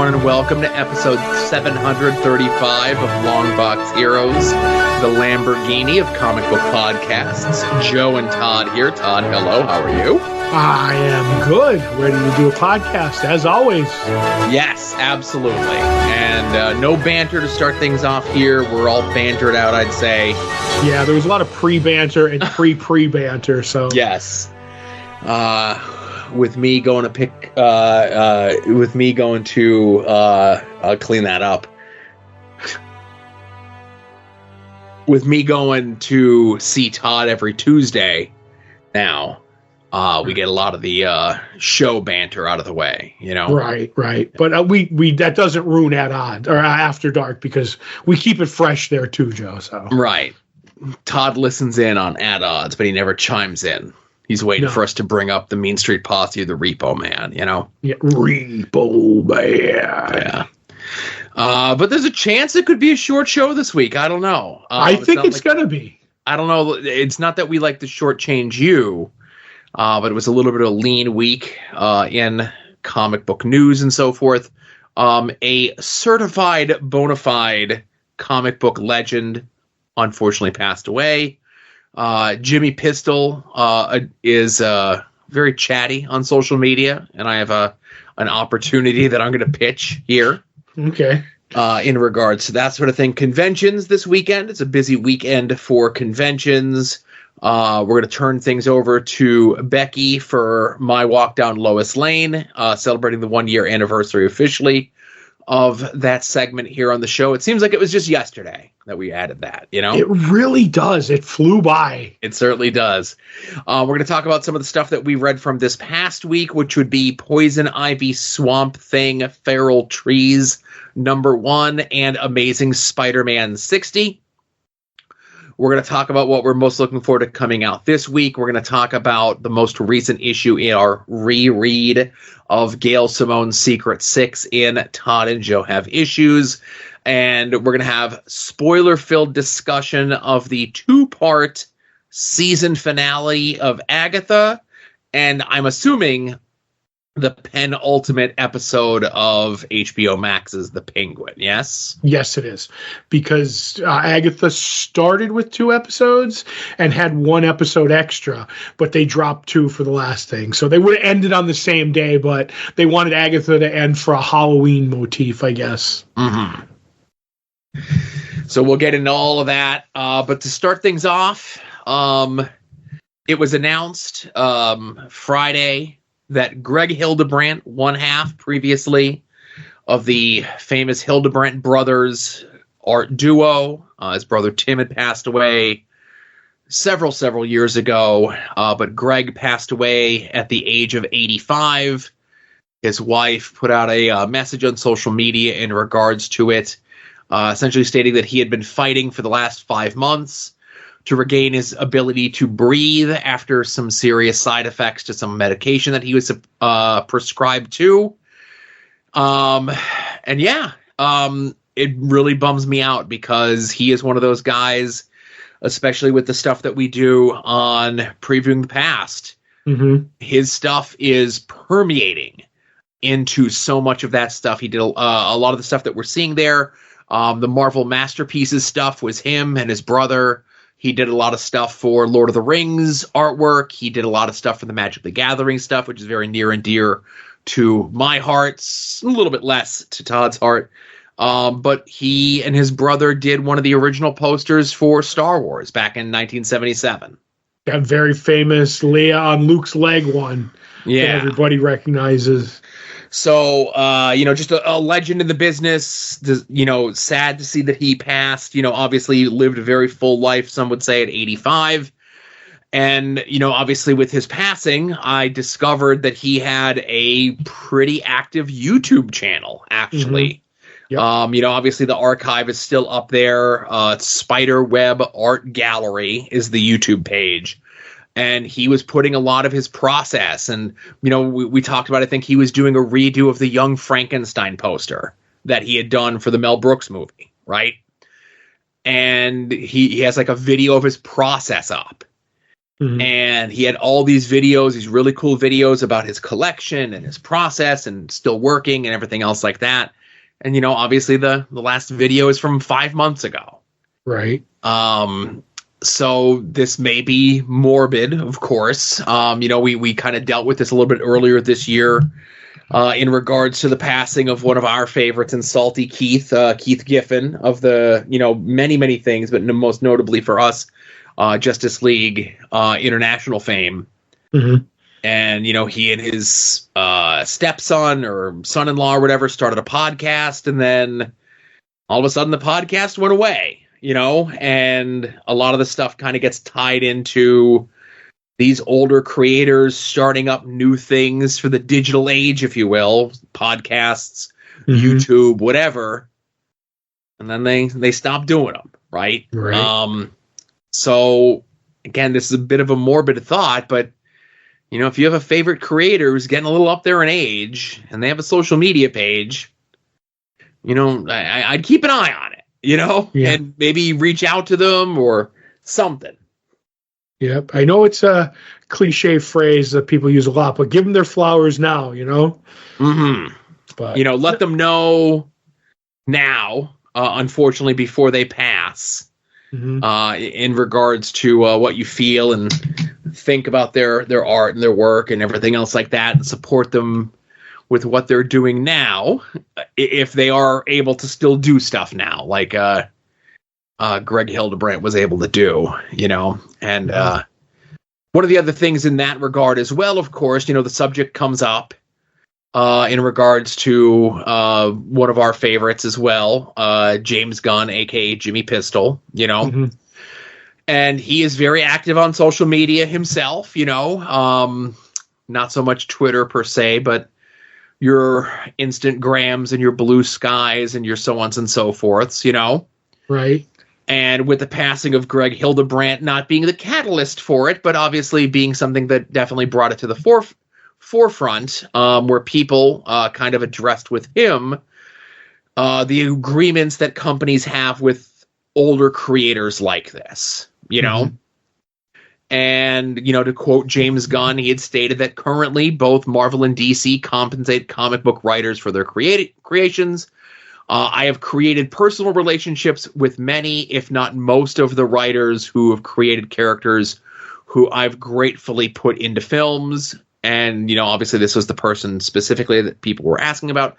everyone, and welcome to episode 735 of Longbox Heroes, the Lamborghini of comic book podcasts. Joe and Todd here. Todd, hello, how are you? I am good. Ready to do a podcast, as always. Yes, absolutely. And no banter to start things off here. We're all bantered out, I'd say. Yeah, there was a lot of pre-banter and pre-banter, so... Yes. With me going to clean that up. With me going to see Todd every Tuesday now, we get a lot of the show banter out of the way, you know? Right. But we that doesn't ruin At Odds or After Dark because we keep it fresh there too, Joe. So right. Todd listens in on At Odds, but he never chimes in. He's waiting for us to bring up the Mean Street Posse or the Repo Man, you know? Yeah, Repo Man. Yeah. But there's a chance it could be a short show this week. I don't know. I think it's going to be. I don't know. It's not that we like to shortchange you, but it was a little bit of a lean week in comic book news and so forth. A certified bona fide comic book legend unfortunately passed away. Jimmy Pistol is very chatty on social media, and I have an opportunity that I'm going to pitch here. Okay. In regards to that sort of thing. Conventions this weekend. It's a busy weekend for conventions. We're going to turn things over to Becky for my walk down Lois Lane, celebrating the 1-year anniversary officially of that segment here on the show. It seems like it was just yesterday that we added that, you know? It really does. It flew by. It certainly does. We're going to talk about some of the stuff that we read from this past week, which would be Poison Ivy Swamp Thing Feral Trees #1 and Amazing Spider-Man 60. We're going to talk about what we're most looking forward to coming out this week. We're going to talk about the most recent issue in our reread of Gail Simone's Secret 6 in Todd and Joe Have Issues. And we're going to have spoiler-filled discussion of the 2-part season finale of Agatha. And I'm assuming the penultimate episode of HBO Max's The Penguin, yes? Yes, it is. Because Agatha started with 2 episodes and had 1 episode extra, but they dropped 2 for the last thing. So they would have ended on the same day, but they wanted Agatha to end for a Halloween motif, I guess. Mm-hmm. So we'll get into all of that. But to start things off, it was announced Friday that Greg Hildebrandt, one half previously of the famous Hildebrandt brothers art duo. His brother Tim had passed away several years ago, but Greg passed away at the age of 85. His wife put out a message on social media in regards to it, essentially stating that he had been fighting for the last 5 months to regain his ability to breathe after some serious side effects to some medication that he was prescribed to. It really bums me out because he is one of those guys, especially with the stuff that we do on Previewing the Past. Mm-hmm. His stuff is permeating into so much of that stuff. He did a lot of the stuff that we're seeing there. The Marvel Masterpieces stuff was him and his brother. He did a lot of stuff for Lord of the Rings artwork. He did a lot of stuff for the Magic the Gathering stuff, which is very near and dear to my heart, a little bit less to Todd's heart. But he and his brother did one of the original posters for Star Wars back in 1977. That very famous Leia on Luke's leg one that everybody recognizes. So, just a legend in the business, sad to see that he passed, obviously lived a very full life, some would say at 85. And, obviously with his passing, I discovered that he had a pretty active YouTube channel, actually. Mm-hmm. Yep. Obviously the archive is still up there. Spiderweb Art Gallery is the YouTube page. And he was putting a lot of his process. And, we talked about, I think he was doing a redo of the Young Frankenstein poster that he had done for the Mel Brooks movie, right? And he has like a video of his process up. Mm-hmm. And he had all these videos, these really cool videos about his collection and his process and still working and everything else like that. And, obviously the last video is from 5 months ago. Right. So this may be morbid, of course. We kind of dealt with this a little bit earlier this year in regards to the passing of one of our favorites in Salty Keith Giffen, of the, many, many things, but most notably for us, Justice League international fame. Mm-hmm. And, he and his stepson or son-in-law or whatever started a podcast, and then all of a sudden the podcast went away. And a lot of the stuff kind of gets tied into these older creators starting up new things for the digital age, if you will, podcasts, YouTube, whatever. And then they stop doing them, right? So again, this is a bit of a morbid thought, but if you have a favorite creator who's getting a little up there in age and they have a social media page, I'd keep an eye on it. And maybe reach out to them or something. Yep. I know it's a cliche phrase that people use a lot, but give them their flowers now, Mm-hmm. But, let them know now, unfortunately, before they pass, in regards to what you feel and think about their art and their work and everything else like that, and support them with what they're doing now, if they are able to still do stuff now, like Greg Hildebrandt was able to do, And one of the other things in that regard as well, of course, the subject comes up in regards to one of our favorites as well, James Gunn, a.k.a. Jimmy Pistol, And he is very active on social media himself, not so much Twitter per se, but your Instagrams and your Blue Skies and your so on and so forths, Right. And with the passing of Greg Hildebrandt not being the catalyst for it, but obviously being something that definitely brought it to the forefront, where people kind of addressed with him the agreements that companies have with older creators like this, And, to quote James Gunn, he had stated that currently both Marvel and DC compensate comic book writers for their creations. I have created personal relationships with many, if not most, of the writers who have created characters who I've gratefully put into films. And, obviously this was the person specifically that people were asking about.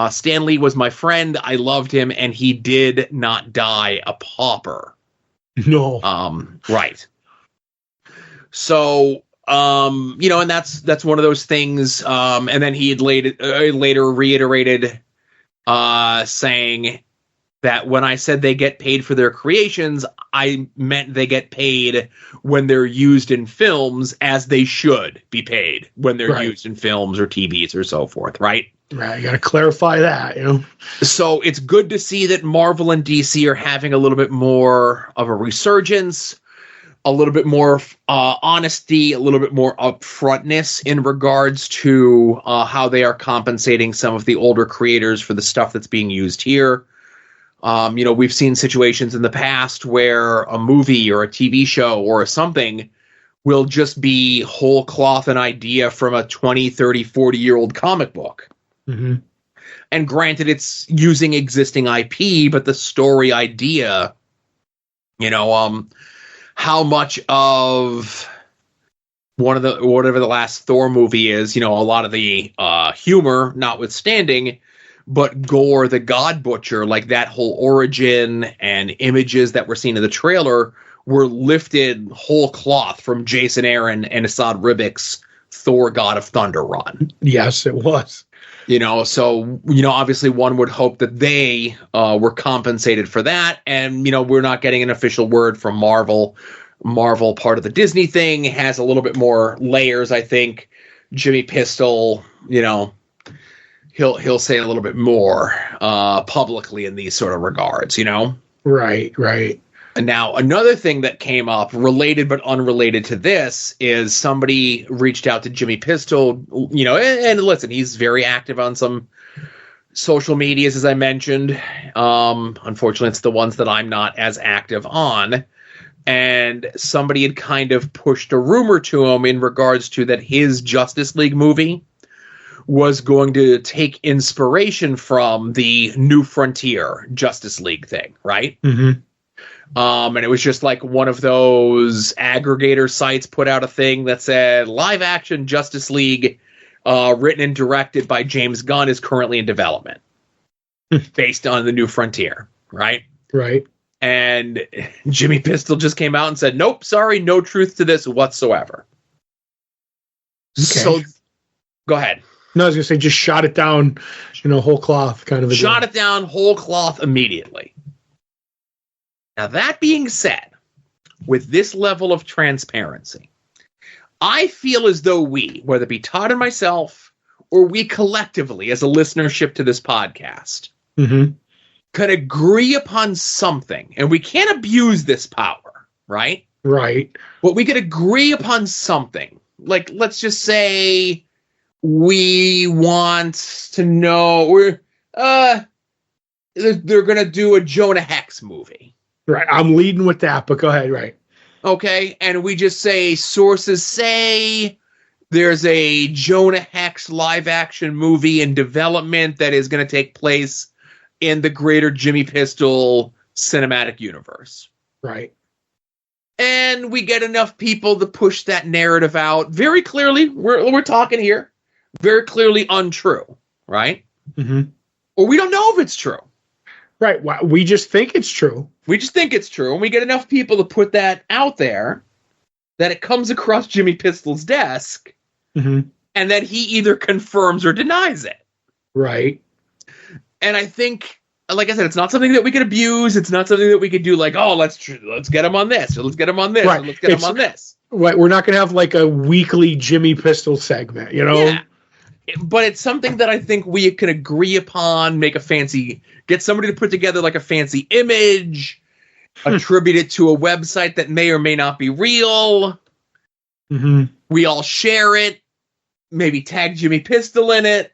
Stan Lee was my friend. I loved him, and he did not die a pauper. No. Right. So, and that's one of those things. And then he had later reiterated, saying that when I said they get paid for their creations, I meant they get paid when they're used in films, as they should be paid when they're used in films or TVs or so forth. Right. Right. You got to clarify that, So it's good to see that Marvel and DC are having a little bit more of a resurgence, a little bit more honesty, a little bit more upfrontness in regards to how they are compensating some of the older creators for the stuff that's being used here. We've seen situations in the past where a movie or a TV show or something will just be whole cloth an idea from a 20, 30, 40-year-old comic book. Mm-hmm. And granted, it's using existing IP, but the story idea, how much of whatever the last Thor movie is, a lot of the humor notwithstanding, but Gore the God Butcher, like that whole origin and images that were seen in the trailer were lifted whole cloth from Jason Aaron and Asad Ribick's Thor God of Thunder run. Yes, it was. So, obviously one would hope that they were compensated for that. And, we're not getting an official word from Marvel. Marvel, part of the Disney thing, has a little bit more layers, I think. Jimmy Pistol, he'll say a little bit more publicly in these sort of regards, Right. And now another thing that came up, related but unrelated to this, is somebody reached out to Jimmy Pistol, and listen, he's very active on some social medias, as I mentioned. Unfortunately, it's the ones that I'm not as active on. And somebody had kind of pushed a rumor to him in regards to that his Justice League movie was going to take inspiration from the New Frontier Justice League thing, right? Mm-hmm. And it was just like one of those aggregator sites put out a thing that said live action Justice League, written and directed by James Gunn, is currently in development based on the New Frontier, right? Right. And Jimmy Pistol just came out and said, nope, sorry, no truth to this whatsoever. Okay. So go ahead. No, I was going to say just shot it down, whole cloth kind of a Shot it down whole cloth immediately. Now, that being said, with this level of transparency, I feel as though we, whether it be Todd and myself, or we collectively as a listenership to this podcast, could agree upon something, and we can't abuse this power, right? Right. But we could agree upon something. Like, let's just say we want to know, they're going to do a Jonah Hex movie. Right. I'm leading with that, but go ahead. Right. Okay. And we just say sources say there's a Jonah Hex live action movie in development that is going to take place in the greater Jimmy Pistol cinematic universe. Right. And we get enough people to push that narrative out very clearly. We're talking here very clearly untrue. Right. Mm-hmm. Or we don't know if it's true. Right. Well, we just think it's true. We just think it's true. And we get enough people to put that out there that it comes across Jimmy Pistol's desk, and then he either confirms or denies it. Right. And I think, like I said, it's not something that we could abuse. It's not something that we could do like, oh, let's get him on this, or let's get him on this, right. or let's get him on this. Right. We're not going to have like a weekly Jimmy Pistol segment, Yeah. But it's something that I think we can agree upon, get somebody to put together like a fancy image, attribute it to a website that may or may not be real. We all share it, maybe tag Jimmy Pistol in it,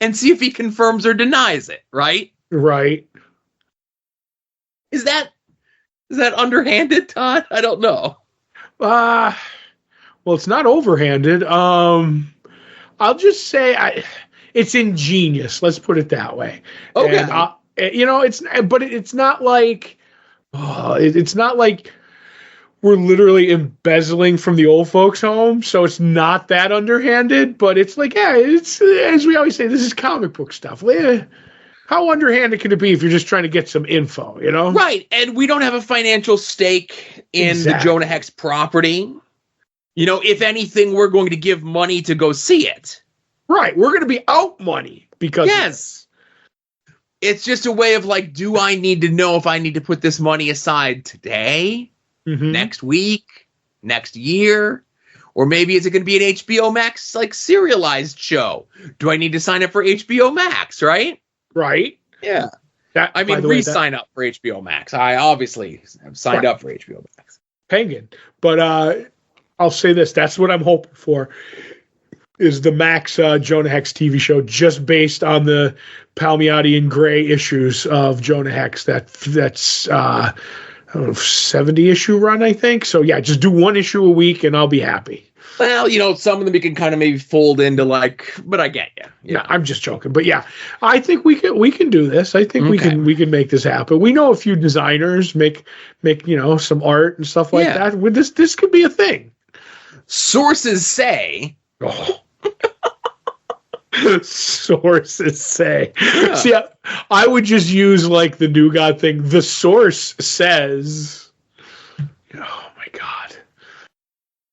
and see if he confirms or denies it, right? Right. Is that underhanded, Todd? I don't know. Well, it's not overhanded. I'll just say it's ingenious. Let's put it that way. Okay. And, it's not like, it's not like we're literally embezzling from the old folks' home. So it's not that underhanded, but it's like, it's, as we always say, this is comic book stuff. How underhanded can it be if you're just trying to get some info, Right. And we don't have a financial stake in the Jonah Hex property. If anything, we're going to give money to go see it. Right. We're going to be out money because. Yes. It's just a way of like, do I need to know if I need to put this money aside today, next week, next year? Or maybe is it going to be an HBO Max like serialized show? Do I need to sign up for HBO Max, right? Right. Yeah. Re-sign up for HBO Max. I obviously have signed up for HBO Max. Penguin. But, I'll say this. That's what I'm hoping for is the Max Jonah Hex TV show just based on the Palmiotti and Gray issues of Jonah Hex. That's 70 issue run, I think. So, yeah, just do one issue a week and I'll be happy. Well, some of them you can kind of maybe fold into but I get you. Yeah, I'm just joking. But yeah, I think we can do this. I think we can make this happen. We know a few designers make some art and stuff like that. With this could be a thing. Sources say. Sources say. Yeah. See, I would just use like the New God thing. The source says. Oh my God.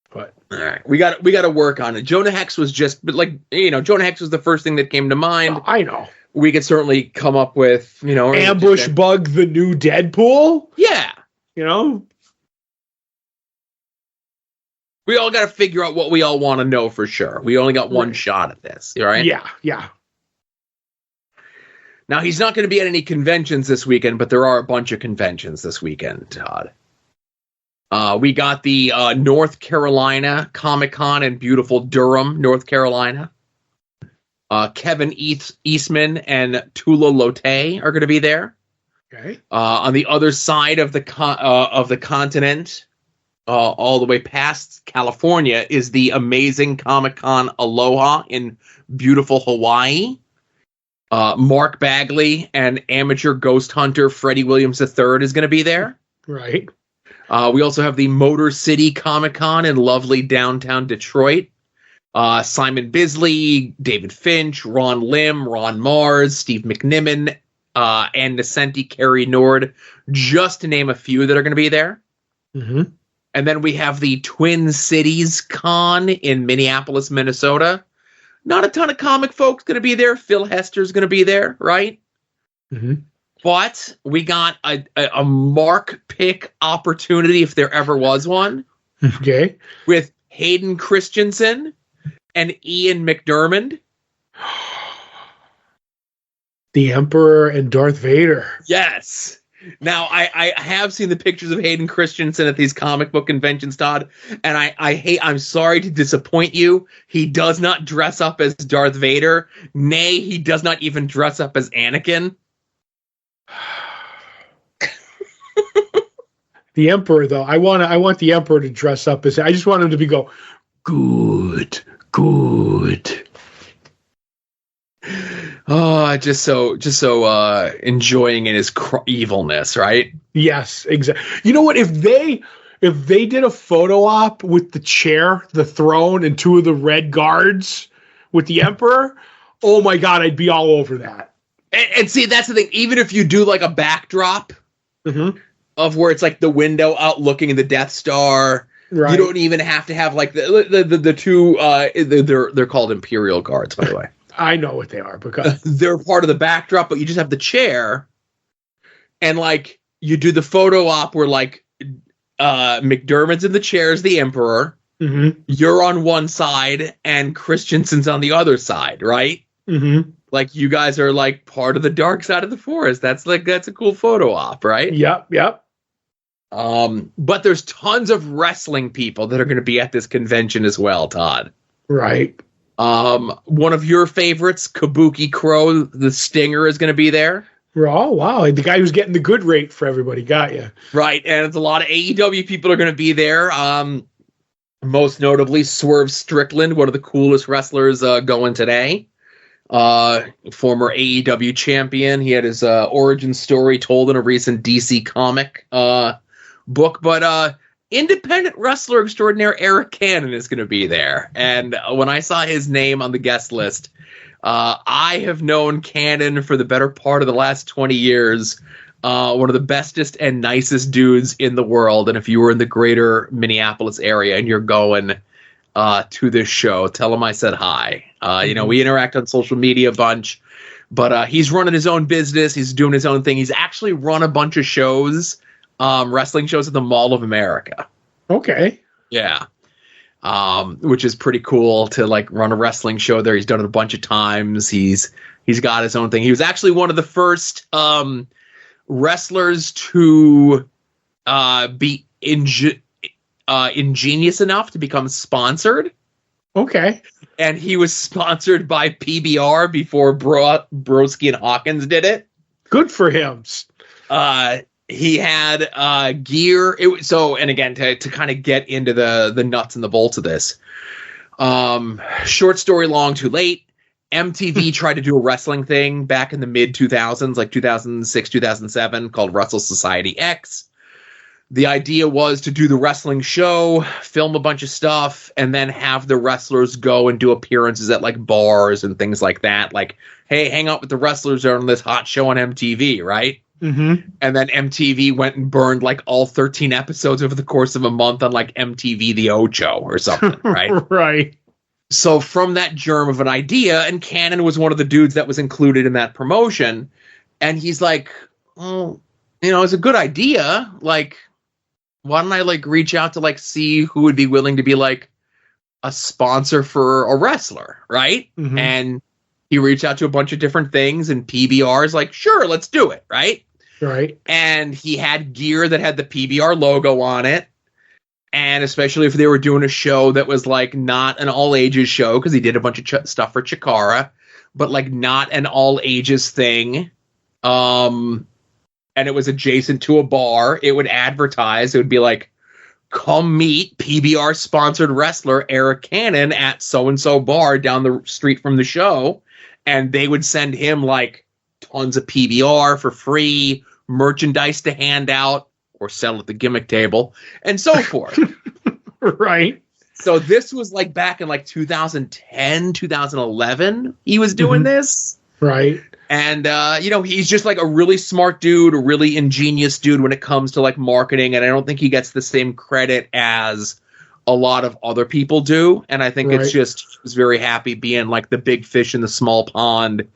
But all right, we got to work on it. Jonah Hex was Jonah Hex was the first thing that came to mind. I know. We could certainly come up with Ambush Bug, the new Deadpool. Yeah. We all got to figure out what we all want to know for sure. We only got one shot at this, right? Yeah. Now, he's not going to be at any conventions this weekend, but there are a bunch of conventions this weekend, Todd. We got the North Carolina Comic-Con in beautiful Durham, North Carolina. Kevin Eastman and Tula Lotay are going to be there. Okay. On the other side of the continent, all the way past California is the amazing Comic-Con Aloha in beautiful Hawaii. Mark Bagley and amateur ghost hunter Freddie Williams III is going to be there. Right. We also have the Motor City Comic-Con in lovely downtown Detroit. Simon Bisley, David Finch, Ron Lim, Ron Mars, Steve McNiven, Ann Nesenti, Carrie Nord, just to name a few that are going to be there. Mm-hmm. And then we have the Twin Cities Con in Minneapolis, Minnesota. Not a ton of comic folks going to be there. Phil Hester's going to be there, right? Mm-hmm. But we got a Mark pick opportunity, if there ever was one. Okay. With Hayden Christensen and Ian McDermott. The Emperor and Darth Vader. Yes. Now, I have seen the pictures of Hayden Christensen at these comic book conventions, Todd, and I'm sorry to disappoint you. He does not dress up as Darth Vader. Nay, he does not even dress up as Anakin. The Emperor, though, I want the Emperor to dress up as. I just want him to go, good. Oh, just so enjoying in his evilness, right? Yes, exactly. You know what? If they did a photo op with the chair, the throne, and two of the red guards with the Emperor, oh my God, I'd be all over that. And see, that's the thing. Even if you do like a backdrop of where it's like the window out looking at the Death Star, right. You don't even have to have like the two. They're called Imperial Guards, by the way. I know what they are because they're part of the backdrop, but you just have the chair, and like you do the photo op where like McDermott's in the chair as the Emperor. Mm-hmm. You're on one side, and Christensen's on the other side, right? Mm-hmm. Like you guys are like part of the dark side of the forest. That's a cool photo op, right? Yep. But there's tons of wrestling people that are going to be at this convention as well, Todd. Right. One of your favorites, Kabuki Crow, the Stinger, is going to be there. Oh, wow. The guy who's getting the good rate for everybody. Got you. Right. And it's a lot of AEW people are going to be there. Most notably, Swerve Strickland, one of the coolest wrestlers going today. Former AEW champion. He had his origin story told in a recent DC comic book. But independent wrestler extraordinaire Eric Cannon is going to be there. And when I saw his name on the guest list, I have known Cannon for the better part of the last 20 years. One of the bestest and nicest dudes in the world. And if you were in the greater Minneapolis area and you're going to this show, tell him I said hi. We interact on social media a bunch, but he's running his own business. He's doing his own thing. He's actually run a bunch of shows. Wrestling shows at the Mall of America. Okay. Yeah. Which is pretty cool to like run a wrestling show there. He's done it a bunch of times. He's got his own thing. He was actually one of the first wrestlers to be ingenious enough to become sponsored. Okay. And he was sponsored by PBR before Broski and Hawkins did it. Good for him. He had gear. And again, to kind of get into the nuts and the bolts of this, short story long, too late. MTV tried to do a wrestling thing back in the mid 2000s, like 2006, 2007, called Wrestle Society X. The idea was to do the wrestling show, film a bunch of stuff, and then have the wrestlers go and do appearances at like bars and things like that. Like, hey, hang out with the wrestlers on this hot show on MTV, right? Mm-hmm. And then MTV went and burned like all 13 episodes over the course of a month on like MTV The Ocho or something, right? Right. So from that germ of an idea, and Cannon was one of the dudes that was included in that promotion, and he's like, well, it's a good idea. Like, why don't I like reach out to like see who would be willing to be like a sponsor for a wrestler, right? Mm-hmm. And he reached out to a bunch of different things, and PBR is like, sure, let's do it, right? Right. And he had gear that had the PBR logo on it. And especially if they were doing a show that was like not an all ages show, because he did a bunch of stuff for Chikara, but like not an all ages thing. And it was adjacent to a bar. It would advertise. It would be like come meet PBR-sponsored wrestler Eric Cannon at so-and-so bar down the street from the show. And they would send him, like, tons of PBR for free, merchandise to hand out, or sell at the gimmick table, and so forth. Right. So this was, like, back in, like, 2010, 2011, he was doing this. Right. And, he's just like a really smart dude, a really ingenious dude when it comes to like marketing. And I don't think he gets the same credit as a lot of other people do. And I think it's just, he was very happy being like the big fish in the small pond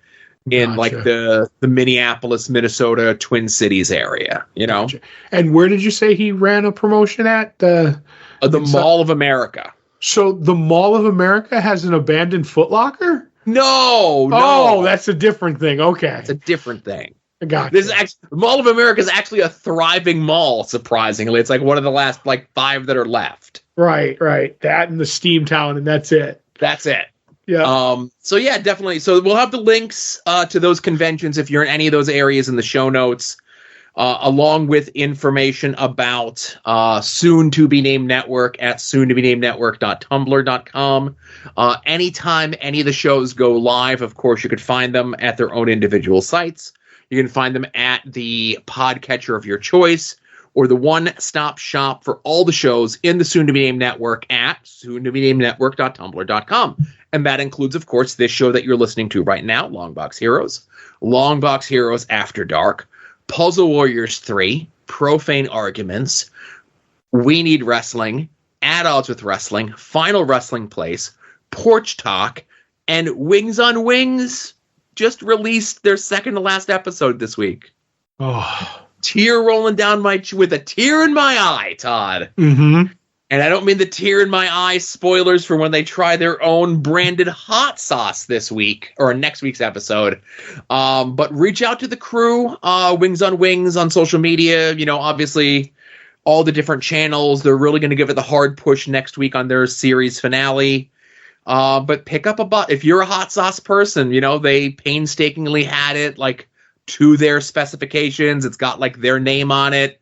in like the Minneapolis, Minnesota, Twin Cities area, Gotcha. And where did you say he ran a promotion at? The Mall of America. So the Mall of America has an abandoned Foot Locker? No. Oh, that's a different thing. Okay. It's a different thing. I got this. Mall of America is actually a thriving mall, surprisingly. It's like one of the last, like, 5 that are left. Right. That and the Steamtown, and that's it. Yeah. So, yeah, definitely. So we'll have the links to those conventions if you're in any of those areas in the show notes, along with information about soon-to-be-named network at soon-to-be-named-network.tumblr.com. Anytime any of the shows go live, of course, you could find them at their own individual sites. You can find them at the podcatcher of your choice, or the one-stop shop for all the shows in the soon-to-be-named network at soon-to-be-named-network.tumblr.com. And that includes, of course, this show that you're listening to right now, Longbox Heroes, Longbox Heroes After Dark, Puzzle Warriors 3, Profane Arguments, We Need Wrestling, At Odds with Wrestling, Final Wrestling Place, Porch Talk, and Wings on Wings just released their second to last episode this week. Oh. Tear rolling down with a tear in my eye, Todd. Mm-hmm. And I don't mean the tear in my eye spoilers for when they try their own branded hot sauce this week or next week's episode. But reach out to the crew, Wings on Wings on social media, obviously all the different channels. They're really going to give it the hard push next week on their series finale. But pick up if you're a hot sauce person, they painstakingly had it like to their specifications. It's got like their name on it.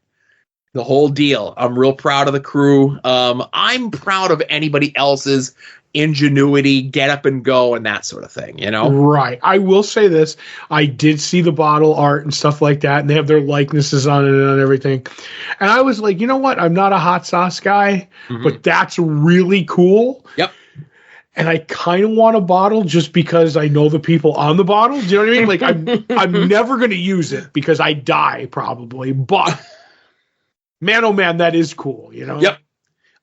The whole deal. I'm real proud of the crew. I'm proud of anybody else's ingenuity, get up and go, and that sort of thing, Right. I will say this. I did see the bottle art and stuff like that, and they have their likenesses on it and everything. And I was like, you know what? I'm not a hot sauce guy, but that's really cool. Yep. And I kind of want a bottle just because I know the people on the bottle. Do you know what I mean? Like, I'm never going to use it because I die probably, but... Man, oh man, that is cool, Yep.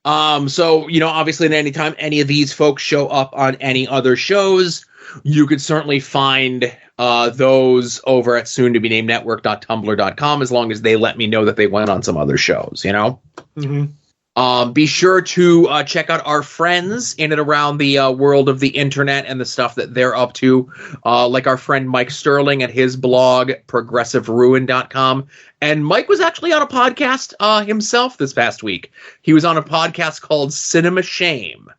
So, obviously at any time any of these folks show up on any other shows, you could certainly find those over at soon-to-be-named-network.tumblr.com as long as they let me know that they went on some other shows, Mm-hmm. Be sure to check out our friends in and around the world of the internet and the stuff that they're up to, like our friend Mike Sterling at his blog, progressiveruin.com. And Mike was actually on a podcast himself this past week. He was on a podcast called Cinema Shame,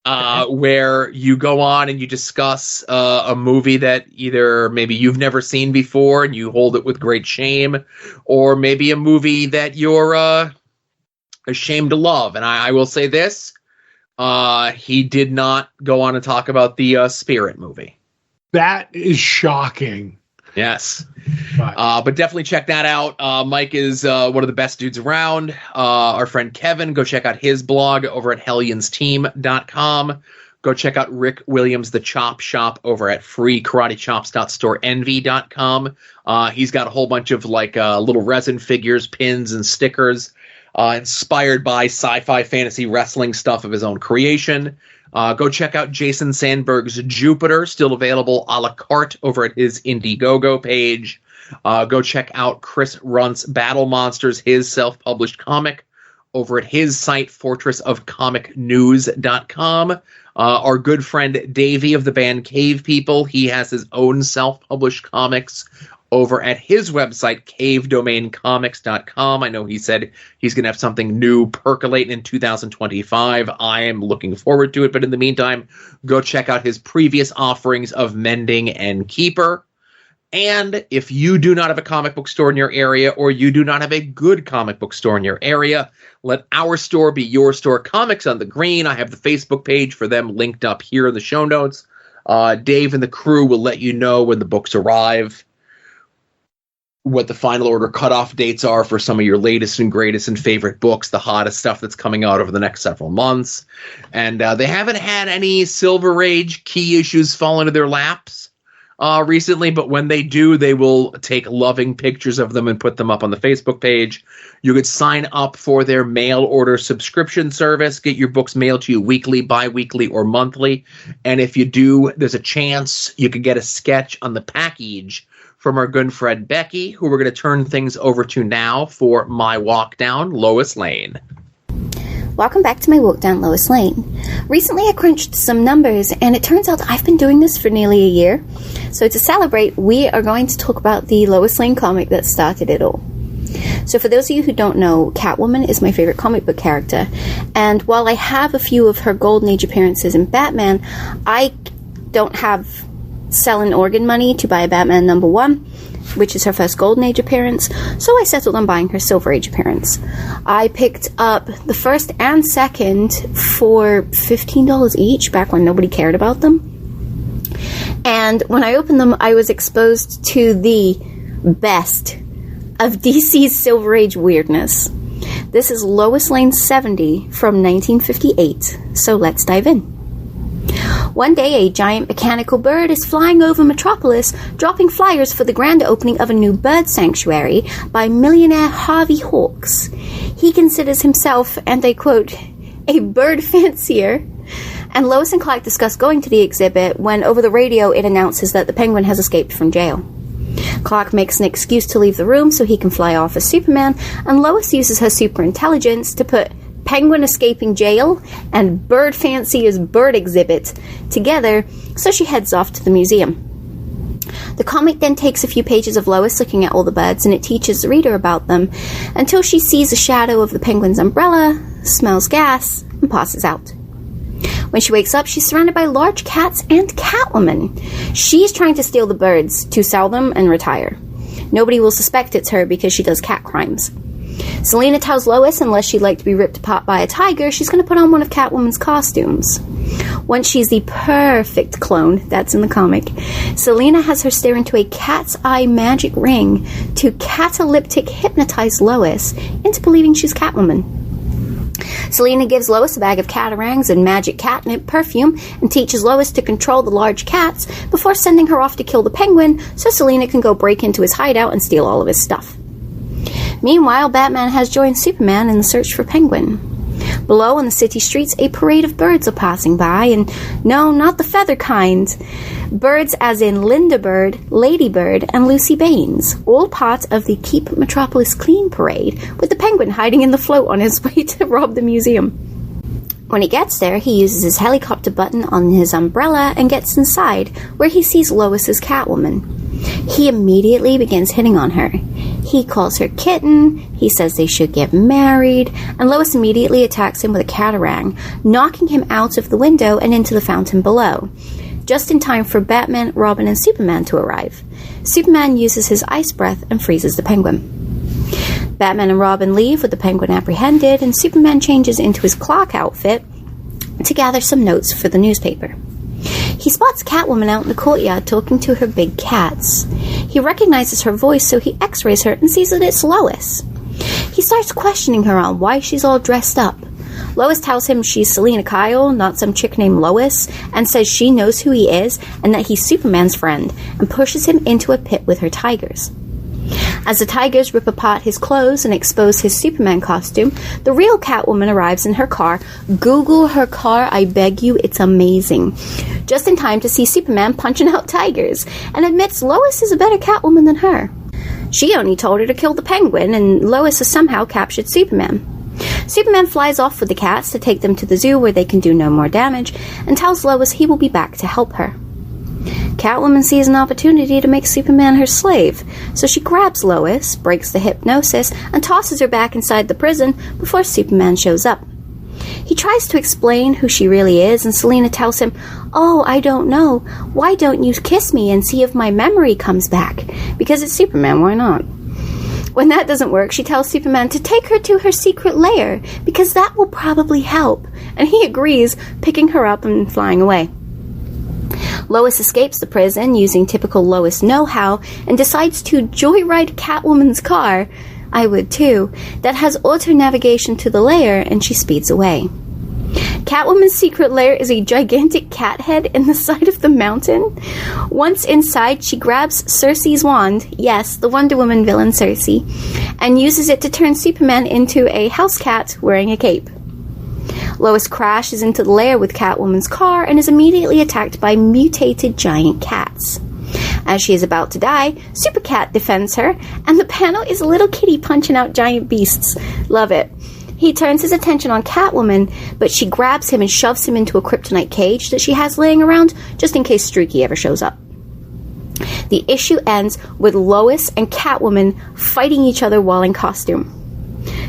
where you go on and you discuss a movie that either maybe you've never seen before and you hold it with great shame, or maybe a movie that you're ashamed to love. And I will say this, he did not go on and talk about the Spirit movie. That is shocking. Yes. But definitely check that out. Mike is one of the best dudes around. Our friend Kevin, go check out his blog over at helionsteam.com. Go check out Rick Williams, the Chop Shop, over at freekaratechops.storeenvy.com. He's got a whole bunch of like little resin figures, pins, and stickers inspired by sci-fi fantasy wrestling stuff of his own creation. Go check out Jason Sandberg's Jupiter, still available a la carte over at his Indiegogo page. Go check out Chris Runt's Battle Monsters, his self-published comic, over at his site, fortressofcomicnews.com. Our good friend Davey of the band Cave People, he has his own self-published comics over at his website, cavedomaincomics.com. I know he said he's going to have something new percolating in 2025. I am looking forward to it, but in the meantime, go check out his previous offerings of Mending and Keeper. And if you do not have a comic book store in your area, or you do not have a good comic book store in your area, let our store be your store. Comics on the Green. I have the Facebook page for them linked up here in the show notes. Dave and the crew will let you know when the books arrive, what the final order cutoff dates are for some of your latest and greatest and favorite books, the hottest stuff that's coming out over the next several months. And they haven't had any Silver Age key issues fall into their laps recently, but when they do, they will take loving pictures of them and put them up on the Facebook page. You could sign up for their mail order subscription service, get your books mailed to you weekly, bi-weekly, or monthly. And if you do, there's a chance you could get a sketch on the package from our good friend Becky, who we're going to turn things over to now for my walk down Lois Lane. Welcome back to my walk down Lois Lane. Recently I crunched some numbers, and it turns out I've been doing this for nearly a year. So to celebrate, we are going to talk about the Lois Lane comic that started it all. So for those of you who don't know, Catwoman is my favorite comic book character. And while I have a few of her Golden Age appearances in Batman, I don't have selling organ money to buy a Batman #1, which is her first Golden Age appearance, so I settled on buying her Silver Age appearance. I picked up the first and second for $15 each, back when nobody cared about them. And when I opened them, I was exposed to the best of DC's Silver Age weirdness. This is Lois Lane 70 from 1958, so let's dive in. One day, a giant mechanical bird is flying over Metropolis, dropping flyers for the grand opening of a new bird sanctuary by millionaire Harvey Hawks. He considers himself, and I quote, a bird fancier. And Lois and Clark discuss going to the exhibit when over the radio it announces that the Penguin has escaped from jail. Clark makes an excuse to leave the room so he can fly off as Superman, and Lois uses her super intelligence to put Penguin escaping jail and bird fancier's bird exhibit together, so she heads off to the museum. The comic then takes a few pages of Lois looking at all the birds, and it teaches the reader about them until she sees a shadow of the Penguin's umbrella, smells gas, and passes out. When she wakes up, she's surrounded by large cats and Catwoman. She's trying to steal the birds to sell them and retire. Nobody will suspect it's her because she does cat crimes. Selina tells Lois unless she'd like to be ripped apart by a tiger, she's going to put on one of Catwoman's costumes. Once she's the perfect clone, that's in the comic, Selina has her stare into a cat's eye magic ring to catalyptic hypnotize Lois into believing she's Catwoman. Selina gives Lois a bag of catarangs and magic catnip perfume and teaches Lois to control the large cats before sending her off to kill the Penguin so Selina can go break into his hideout and steal all of his stuff. Meanwhile, Batman has joined Superman in the search for Penguin. Below on the city streets, a parade of birds are passing by, and no, not the feather kind. Birds as in Linda Bird, Lady Bird, and Lucy Baines, all part of the Keep Metropolis Clean parade, with the Penguin hiding in the float on his way to rob the museum. When he gets there, he uses his helicopter button on his umbrella and gets inside, where he sees Lois as Catwoman. He immediately begins hitting on her. He calls her kitten, he says they should get married, and Lois immediately attacks him with a catarang, knocking him out of the window and into the fountain below, just in time for Batman, Robin, and Superman to arrive. Superman uses his ice breath and freezes the Penguin. Batman and Robin leave with the Penguin apprehended, and Superman changes into his Clark outfit to gather some notes for the newspaper. He spots Catwoman out in the courtyard talking to her big cats. He recognizes her voice, so he x-rays her and sees that it's Lois. He starts questioning her on why she's all dressed up. Lois tells him she's Selina Kyle, not some chick named Lois, and says she knows who he is and that he's Superman's friend, and pushes him into a pit with her tigers. As the tigers rip apart his clothes and expose his Superman costume, the real Catwoman arrives in her car. Google her car, I beg you, it's amazing. Just in time to see Superman punching out tigers, and admits Lois is a better Catwoman than her. She only told her to kill the Penguin, and Lois has somehow captured Superman. Superman flies off with the cats to take them to the zoo where they can do no more damage, and tells Lois he will be back to help her. Catwoman sees an opportunity to make Superman her slave, so she grabs Lois, breaks the hypnosis, and tosses her back inside the prison before Superman shows up. He tries to explain who she really is, and Selena tells him, "Oh, I don't know. Why don't you kiss me and see if my memory comes back? Because it's Superman, why not?" When that doesn't work, she tells Superman to take her to her secret lair, because that will probably help, and he agrees, picking her up and flying away. Lois escapes the prison using typical Lois know-how and decides to joyride Catwoman's car, I would too, that has auto-navigation to the lair, and she speeds away. Catwoman's secret lair is a gigantic cat head in the side of the mountain. Once inside, she grabs Circe's wand, yes, the Wonder Woman villain Circe, and uses it to turn Superman into a house cat wearing a cape. Lois crashes into the lair with Catwoman's car and is immediately attacked by mutated giant cats. As she is about to die, Super Cat defends her, and the panel is a little kitty punching out giant beasts. Love it. He turns his attention on Catwoman, but she grabs him and shoves him into a kryptonite cage that she has laying around, just in case Streaky ever shows up. The issue ends with Lois and Catwoman fighting each other while in costume.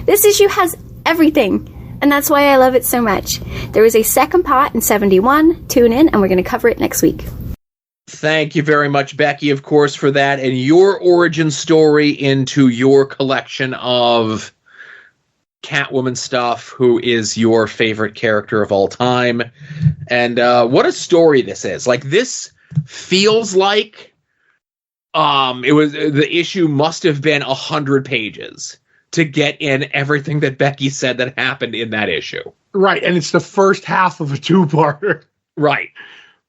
This issue has everything, and that's why I love it so much. There is a second part in 71. Tune in, and we're going to cover it next week. Thank you very much, Becky, of course, for that, and your origin story into your collection of Catwoman stuff, who is your favorite character of all time. And what a story this is. Like, this feels like the issue must have been 100 pages to get in everything that Becky said that happened in that issue. Right, and it's the first half of a two-parter. Right.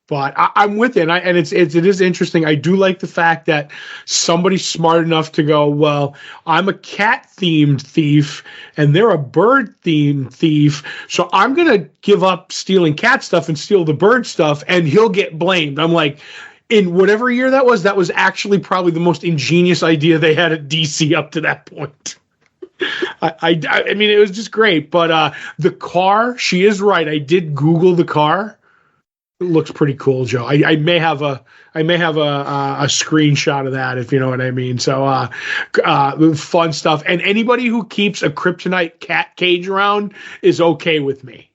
But I'm with it, and it is interesting. I do like the fact that somebody's smart enough to go, well, I'm a cat-themed thief, and they're a bird-themed thief, so I'm going to give up stealing cat stuff and steal the bird stuff, and he'll get blamed. I'm like, in whatever year that was actually probably the most ingenious idea they had at DC up to that point. I mean, it was just great. But the car, she is right. I did Google the car. It looks pretty cool, Joe. I may have a screenshot of that, if you know what I mean. So fun stuff. And anybody who keeps a kryptonite cat cage around is okay with me.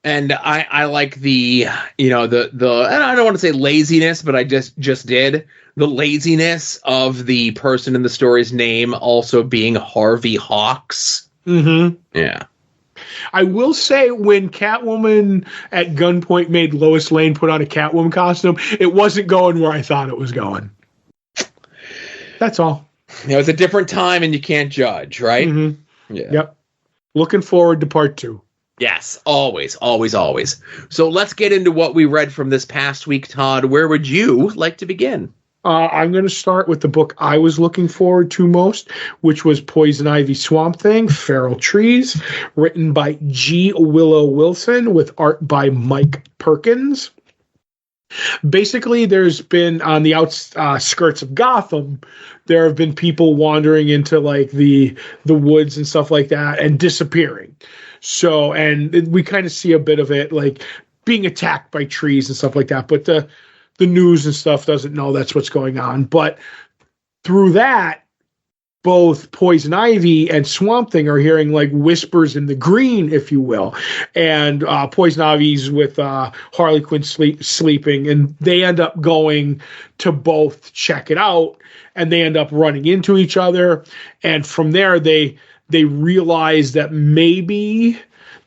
And I like the and I don't want to say laziness, but I just did the laziness of the person in the story's name also being Harvey Hawks. Mm-hmm. Yeah. I will say, when Catwoman at gunpoint made Lois Lane put on a Catwoman costume, it wasn't going where I thought it was going. That's all. It was a different time, and you can't judge, right? Mm-hmm. Yeah. Yep. Looking forward to part 2. Yes, always, always, always. So let's get into what we read from this past week, Todd. Where would you like to begin? I'm going to start with the book I was looking forward to most, which was Poison Ivy Swamp Thing, Feral Trees, written by G. Willow Wilson with art by Mike Perkins. Basically, there's been, on the outskirts of Gotham, there have been people wandering into like the woods and stuff like that and disappearing. So, and we kind of see a bit of it, like being attacked by trees and stuff like that. But the news and stuff doesn't know that's what's going on. But through that, both Poison Ivy and Swamp Thing are hearing like whispers in the green, if you will. And Poison Ivy's with Harley Quinn sleeping, and they end up going to both check it out, and they end up running into each other. And from there, they realize that maybe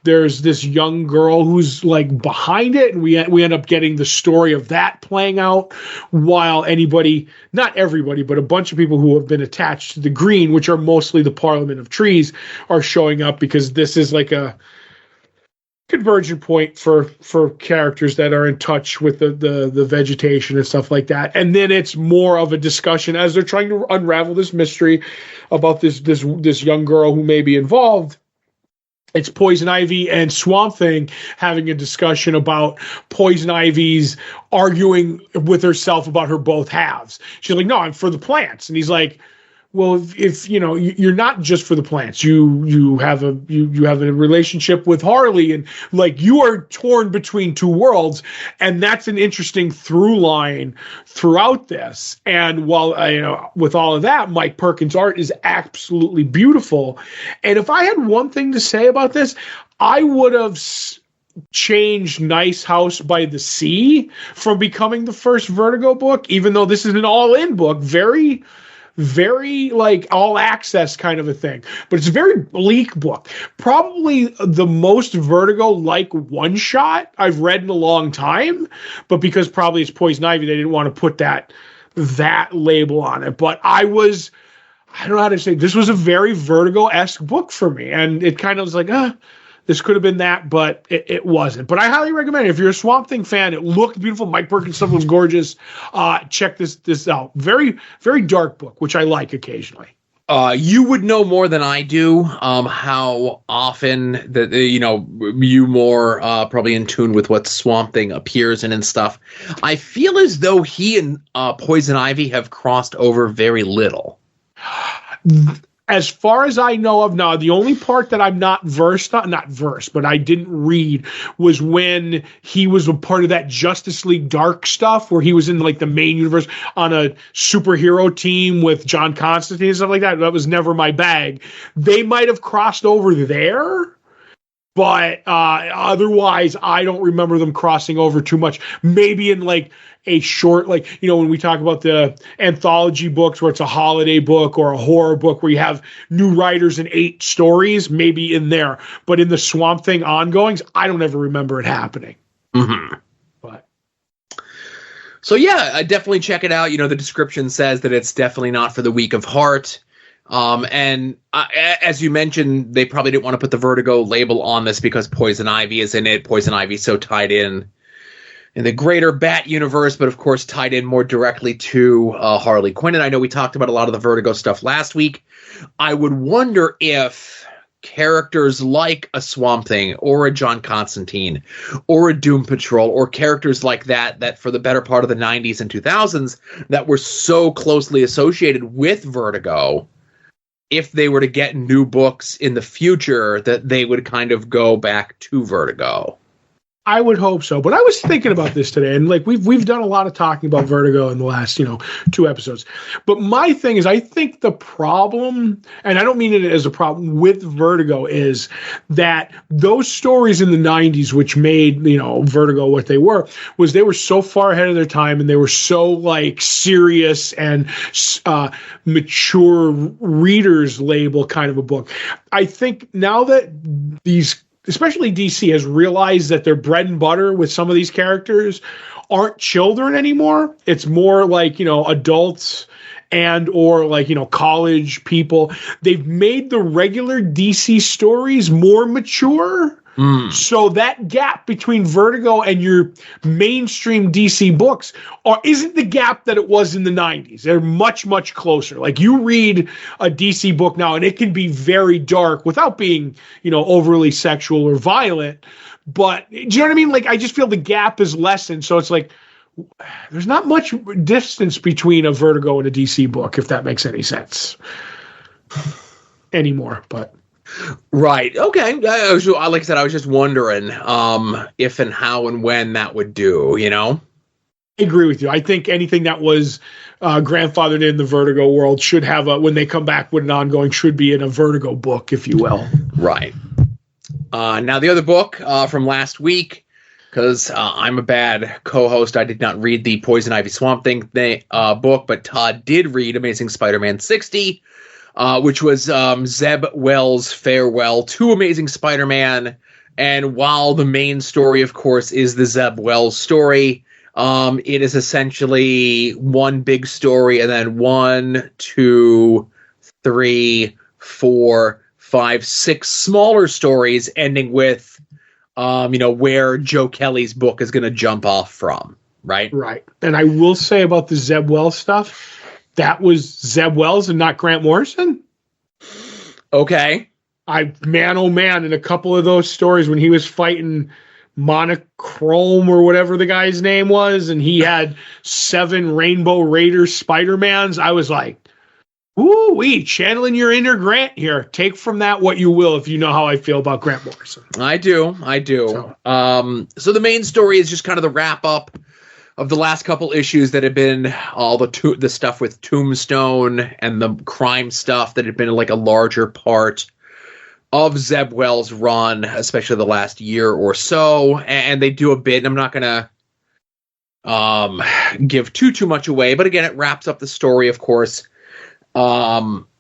there's this young girl who's like behind it, and we end up getting the story of that playing out, while not everybody, but a bunch of people who have been attached to the green, which are mostly the Parliament of Trees, are showing up, because this is like a conversion point for characters that are in touch with the vegetation and stuff like that. And then it's more of a discussion as they're trying to unravel this mystery about this young girl who may be involved. It's Poison Ivy and Swamp Thing having a discussion about Poison Ivy's arguing with herself about her both halves. She's like, no, I'm for the plants. And he's like, well, if you know, you're not just for the plants. You have a relationship with Harley, and like you are torn between two worlds, and that's an interesting through line throughout this. And while with all of that, Mike Perkins' art is absolutely beautiful. And if I had one thing to say about this, I would have changed Nice House by the Sea from becoming the first Vertigo book, even though this is an all-in book, very like all access kind of a thing, but it's a very bleak book, probably the most Vertigo like one shot I've read in a long time, but because probably it's Poison Ivy, they didn't want to put that label on it. But I don't know how to say, this was a very Vertigo-esque book for me, and it kind of was like, this could have been that, but it wasn't. But I highly recommend it. If you're a Swamp Thing fan, it looked beautiful. Mike Perkins' stuff was gorgeous. Check this out. Very, very dark book, which I like occasionally. You would know more than I do how often that you more probably in tune with what Swamp Thing appears in and stuff. I feel as though he and Poison Ivy have crossed over very little. As far as I know of now, the only part that I'm not versed, but I didn't read was when he was a part of that Justice League Dark stuff where he was in like the main universe on a superhero team with John Constantine and stuff like that. That was never my bag. They might have crossed over there, but otherwise I don't remember them crossing over too much. Maybe in like a short, like, when we talk about the anthology books where it's a holiday book or a horror book where you have new writers and 8 stories, maybe in there. But in the Swamp Thing ongoings, I don't ever remember it happening. Mm-hmm. But so, yeah, definitely check it out. The description says that it's definitely not for the weak of heart. And as you mentioned, they probably didn't want to put the Vertigo label on this because Poison Ivy is in it. Poison Ivy's so tied in the greater Bat universe, but of course tied in more directly to Harley Quinn. And I know we talked about a lot of the Vertigo stuff last week. I would wonder if characters like a Swamp Thing or a John Constantine or a Doom Patrol or characters like that for the better part of the 90s and 2000s that were so closely associated with Vertigo, if they were to get new books in the future, that they would kind of go back to Vertigo. I would hope so, but I was thinking about this today, and like we've done a lot of talking about Vertigo in the last 2 episodes. But my thing is, I think the problem, and I don't mean it as a problem with Vertigo, is that those stories in the 90s, which made Vertigo what they were so far ahead of their time, and they were so like serious and mature readers label kind of a book. I think now that especially DC has realized that their bread and butter with some of these characters aren't children anymore. It's more like, adults and or like, college people. They've made the regular DC stories more mature. So that gap between Vertigo and your mainstream DC books isn't the gap that it was in the 90s. They're much, much closer. Like you read a DC book now and it can be very dark without being, overly sexual or violent. But do you know what I mean? Like I just feel the gap is lessened. So it's like there's not much distance between a Vertigo and a DC book, if that makes any sense anymore. But right. Okay. Like I said, I was just wondering if and how and when that would do, I agree with you. I think anything that was grandfathered in the Vertigo world should have when they come back with an ongoing, should be in a Vertigo book, if you will. Right. Now, the other book from last week, because I'm a bad co-host, I did not read the Poison Ivy Swamp Thing book, but Todd did read Amazing Spider-Man 60. Which was Zeb Wells' farewell to Amazing Spider-Man. And while the main story, of course, is the Zeb Wells story, it is essentially one big story and then 1, 2, 3, 4, 5, 6 smaller stories ending with, where Joe Kelly's book is going to jump off from, right? Right. And I will say about the Zeb Wells stuff, that was Zeb Wells and not Grant Morrison. Okay. Man, oh man, in a couple of those stories when he was fighting Monochrome or whatever the guy's name was, and he had 7 Rainbow Raider Spider-Mans, I was like, ooh-wee, channeling your inner Grant here. Take from that what you will if you know how I feel about Grant Morrison. I do. So the main story is just kind of the wrap-up of the last couple issues that had been all the stuff with Tombstone and the crime stuff that had been like a larger part of Zeb Wells' run, especially the last year or so, and they do a bit, and I'm not going to give too much away, but again, it wraps up the story, of course,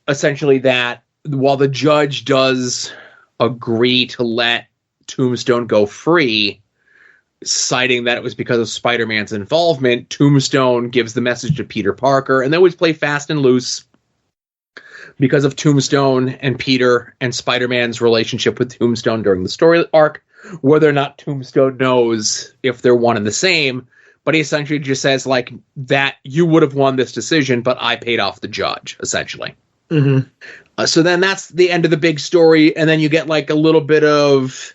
essentially that while the judge does agree to let Tombstone go free, citing that it was because of Spider-Man's involvement, Tombstone gives the message to Peter Parker, and they always play fast and loose because of Tombstone and Peter and Spider-Man's relationship with Tombstone during the story arc, whether or not Tombstone knows if they're one and the same, but he essentially just says, like, that you would have won this decision, but I paid off the judge, essentially. Mm-hmm. So then that's the end of the big story, and then you get, like, a little bit of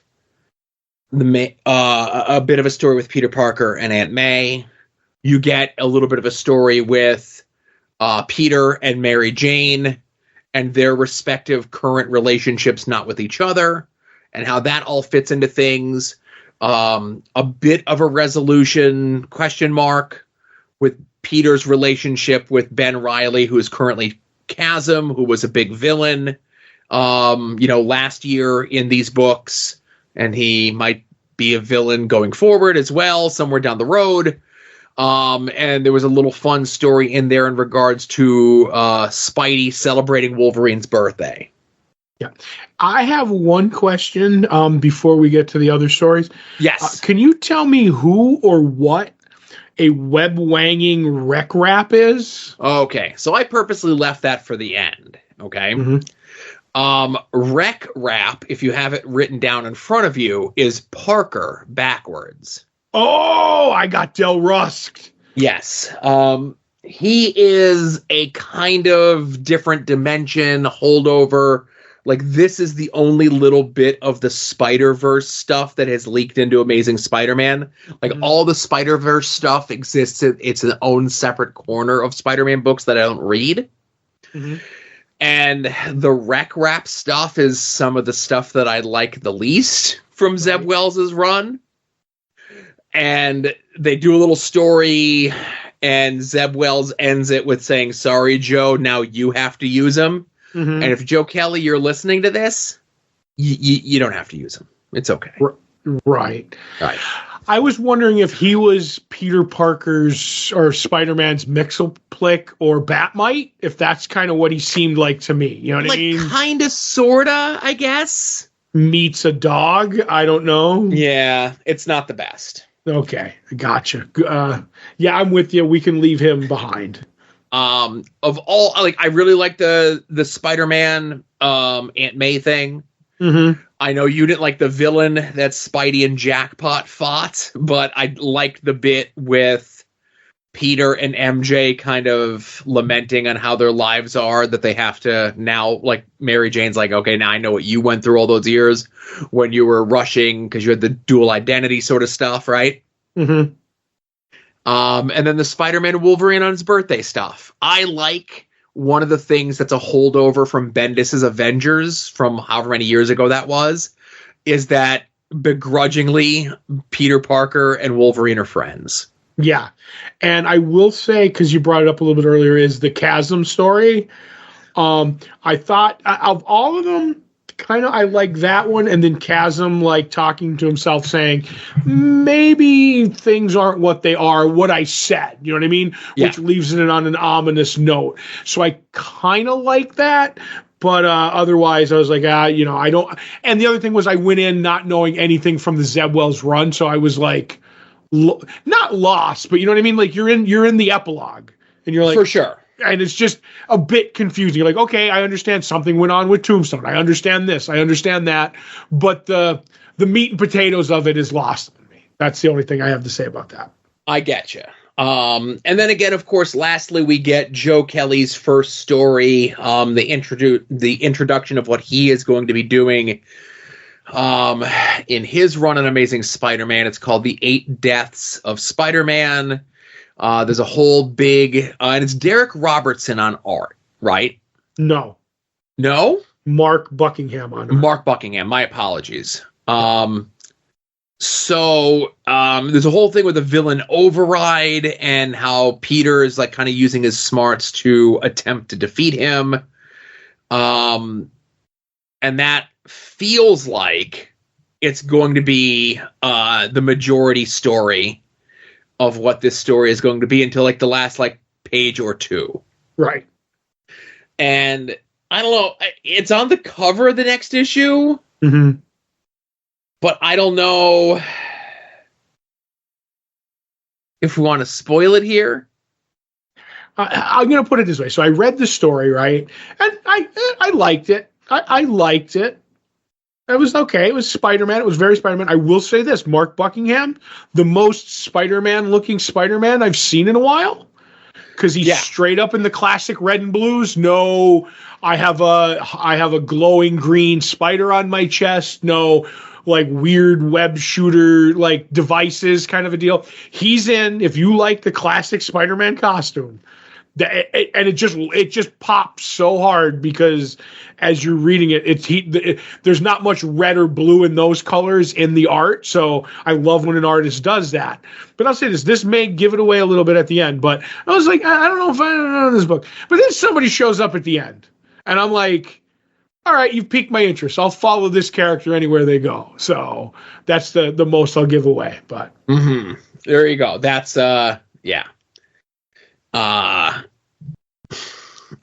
a bit of a story with Peter Parker and Aunt May. You get a little bit of a story with Peter and Mary Jane and their respective current relationships, not with each other, and how that all fits into things. A bit of a resolution question mark with Peter's relationship with Ben Reilly, who is currently Chasm, who was a big villain, last year in these books. And he might be a villain going forward as well, somewhere down the road. And there was a little fun story in there in regards to Spidey celebrating Wolverine's birthday. Yeah. I have one question before we get to the other stories. Yes. Can you tell me who or what a web-wanging rec rap is? Okay. So I purposely left that for the end. Okay. Mm-hmm. Rec rap, if you have it written down in front of you, is Parker backwards. Oh, I got Del Rusked. Yes. He is a kind of different dimension holdover. Like, this is the only little bit of the Spider-Verse stuff that has leaked into Amazing Spider-Man. Like, all the Spider-Verse stuff exists. It's an own separate corner of Spider-Man books that I don't read. Mm-hmm. And the rec rap stuff is some of the stuff that I like the least from Zeb Wells' run. And they do a little story, and Zeb Wells ends it with saying, "Sorry, Joe, now you have to use him." Mm-hmm. And if Joe Kelly, you're listening to this, you don't have to use him. It's okay. Right. Right. I was wondering if he was Peter Parker's or Spider-Man's Mixelplick or Batmite, if that's kind of what he seemed like to me. You know what I mean? Kind of, sorta, I guess. Meets a dog. I don't know. Yeah, it's not the best. Okay, gotcha. Yeah, I'm with you. We can leave him behind. Of all, like, I really like the Spider-Man Aunt May thing. Mm-hmm. I know you didn't like the villain that Spidey and Jackpot fought, but I liked the bit with Peter and MJ kind of lamenting on how their lives are, that they have to now, like, Mary Jane's like, okay, now I know what you went through all those years when you were rushing because you had the dual identity sort of stuff, right? Mm-hmm. And then the Spider-Man Wolverine on his birthday stuff. I like one of the things that's a holdover from Bendis's Avengers from however many years ago that was, is that begrudgingly Peter Parker and Wolverine are friends. Yeah. And I will say, because you brought it up a little bit earlier, is the Chasm story. I thought of all of them, kind of I like that one, and then Chasm like talking to himself saying, maybe things aren't what they are, what I said, you know what I mean? Yeah. Which leaves it on an ominous note. So I kind of like that, but otherwise I was like, I don't. And the other thing was I went in not knowing anything from the Zeb Wells run, so I was like, not lost, but you know what I mean? Like you're in the epilogue, and you're like, for sure. And it's just a bit confusing. You're like, okay, I understand something went on with Tombstone. I understand this. I understand that. But the meat and potatoes of it is lost on me. That's the only thing I have to say about that. I get you. And then again, of course, lastly, we get Joe Kelly's first story, the introduction of what he is going to be doing in his run on Amazing Spider-Man. It's called The 8 Deaths of Spider-Man. There's a whole big, and it's Derek Robertson on art, right? No. Mark Buckingham on art. Mark Buckingham. My apologies. So there's a whole thing with the villain Override and how Peter is like kind of using his smarts to attempt to defeat him. And that feels like it's going to be the majority story of what this story is going to be until like the last like page or two. Right. And I don't know, it's on the cover of the next issue, but I don't know if we want to spoil it here. I'm going to put it this way. So I read the story, right? And I liked it. I liked it. It was okay. It was Spider-Man. It was very Spider-Man. I will say this, Mark Buckingham, the most Spider-Man looking Spider-Man I've seen in a while. Because he's straight up in the classic red and blues. No, I have a glowing green spider on my chest. No, like weird web shooter like devices kind of a deal. He's in, if you like the classic Spider-Man costume. And it just pops so hard because as you're reading it, there's not much red or blue in those colors in the art. So I love when an artist does that. But I'll say this may give it away a little bit at the end. But I was like, I don't know if I know this book. But then somebody shows up at the end, and I'm like, all right, you've piqued my interest. I'll follow this character anywhere they go. So that's the most I'll give away. But there you go. That's yeah.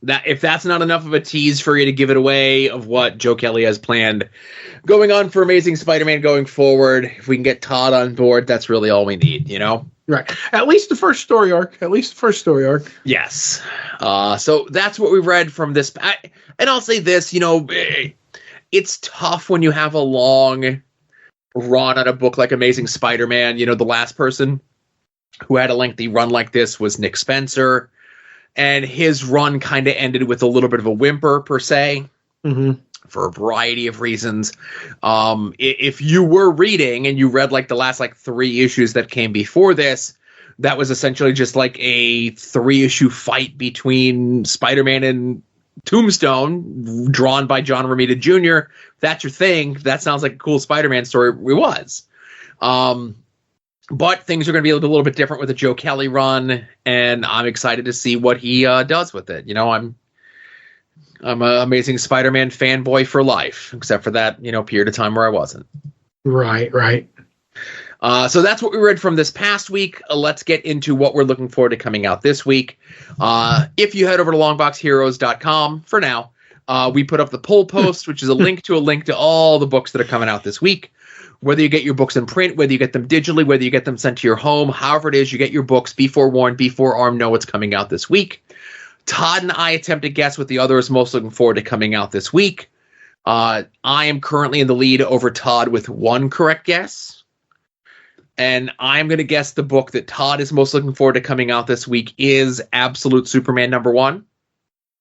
That if that's not enough of a tease for you to give it away of what Joe Kelly has planned going on for Amazing Spider-Man going forward, if we can get Todd on board, that's really all we need, you know? Right. At least the first story arc. Yes. So that's what we read from this. And I'll say this, you know, it's tough when you have a long run on a book like Amazing Spider-Man. You know, the last person who had a lengthy run like this was Nick Spencer, and his run kind of ended with a little bit of a whimper, per se, for a variety of reasons. If you were reading and you read like the last like 3 issues that came before this, that was essentially just like a 3-issue fight between Spider-Man and Tombstone, drawn by John Romita Jr. If that's your thing, that sounds like a cool Spider-Man story. It was. But things are going to be a little bit different with the Joe Kelly run, and I'm excited to see what he does with it. You know, I'm an Amazing Spider-Man fanboy for life, except for that, you know, period of time where I wasn't. Right. So that's what we read from this past week. Let's get into what we're looking forward to coming out this week. If you head over to longboxheroes.com for now, we put up the poll post, which is a link to all the books that are coming out this week. Whether you get your books in print, whether you get them digitally, whether you get them sent to your home, however it is, you get your books, be forewarned, be forearmed, know what's coming out this week. Todd and I attempt to guess what the other is most looking forward to coming out this week. I am currently in the lead over Todd with 1 correct guess. And I'm going to guess the book that Todd is most looking forward to coming out this week is Absolute Superman #1.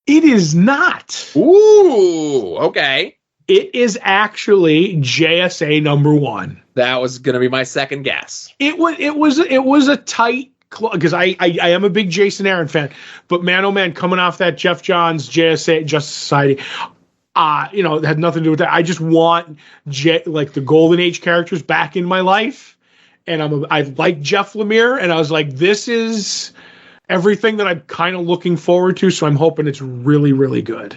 It is not. Ooh, okay. It is actually JSA #1. That was going to be my second guess. It was a tight, because I am a big Jason Aaron fan, but man, oh man, coming off that Jeff Johns JSA Justice Society, you know, it had nothing to do with that. I just want like the Golden Age characters back in my life, and I like Jeff Lemire, and I was like, this is everything that I'm kind of looking forward to. So I'm hoping it's really, really good.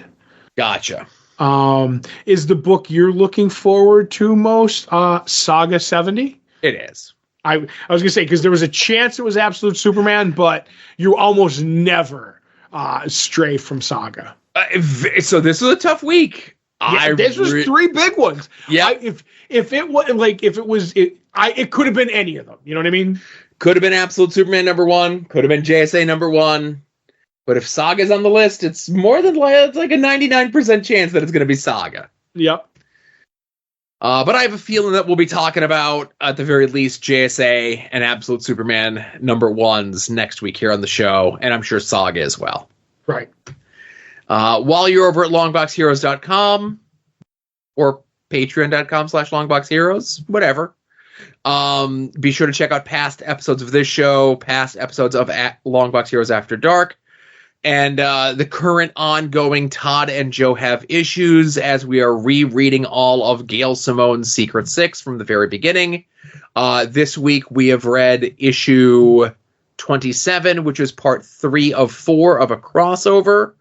Gotcha. Is the book you're looking forward to most Saga 70? It is. I was going to say, because there was a chance it was Absolute Superman, but you almost never stray from Saga. So this was a tough week. Yeah, this was 3 big ones. Yeah. If it could have been any of them. You know what I mean? Could have been Absolute Superman #1. Could have been JSA #1. But if Saga's on the list, it's more than it's like a 99% chance that it's going to be Saga. Yep. But I have a feeling that we'll be talking about, at the very least, JSA and Absolute Superman #1s next week here on the show, and I'm sure Saga as well. Right. While you're over at longboxheroes.com or patreon.com/longboxheroes, whatever, be sure to check out past episodes of this show, past episodes of Longbox Heroes After Dark, and the current ongoing Todd and Joe Have Issues, as we are rereading all of Gail Simone's Secret Six from the very beginning. This week we have read issue 27, which is part 3 of 4 of a crossover.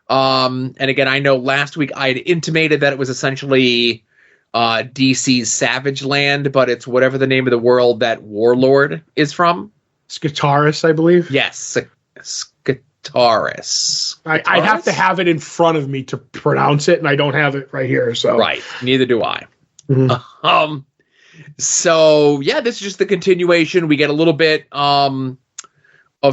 And again, I know last week I had intimated that it was essentially DC's Savage Land, but it's whatever the name of the world that Warlord is from. Skitaris, I believe. Yes, Skitaris. I'd have to have it in front of me to pronounce it, and I don't have it right here. So right, neither do I. Mm-hmm. So yeah, this is just the continuation. We get a little bit of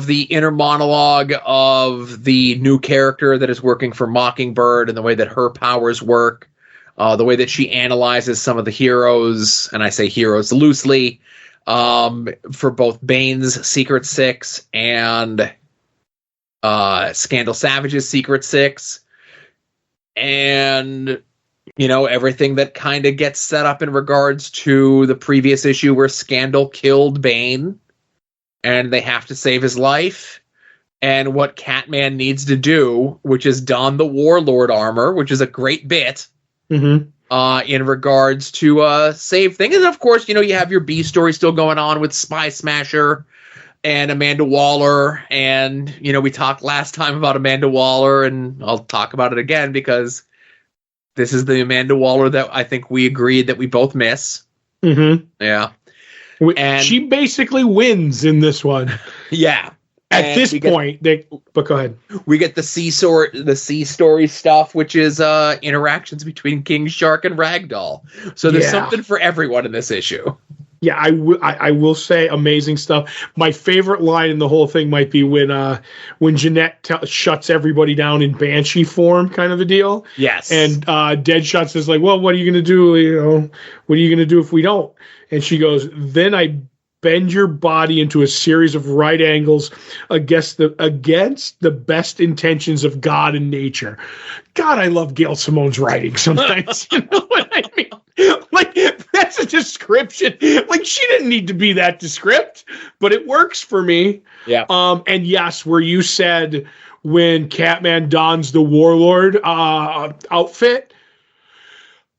the inner monologue of the new character that is working for Mockingbird and the way that her powers work, the way that she analyzes some of the heroes, and I say heroes loosely, for both Bane's Secret Six and Scandal Savage's Secret Six. And everything that kind of gets set up in regards to the previous issue where Scandal killed Bane and they have to save his life, and what Catman needs to do, which is don the Warlord armor, which is a great bit in regards to save things. And of course, you have your B story still going on with Spy Smasher and Amanda Waller. And, we talked last time about Amanda Waller, and I'll talk about it again because this is the Amanda Waller that I think we agreed that we both miss. Mm-hmm. Yeah. And she basically wins in this one. Yeah. At this point, but go ahead. We get the C story stuff, which is interactions between King Shark and Ragdoll. So there's something for everyone in this issue. Yeah, I will say amazing stuff. My favorite line in the whole thing might be when Jeanette shuts everybody down in Banshee form, kind of a deal. Yes. And Deadshot says, like, well, what are you going to do? What are you going to do if we don't? And she goes, then I bend your body into a series of right angles against the best intentions of God and nature. God, I love Gail Simone's writing sometimes. You know what I mean? Like, that's a description. Like, she didn't need to be that descript, but it works for me. Yeah. And yes, where you said when Catman dons the Warlord outfit,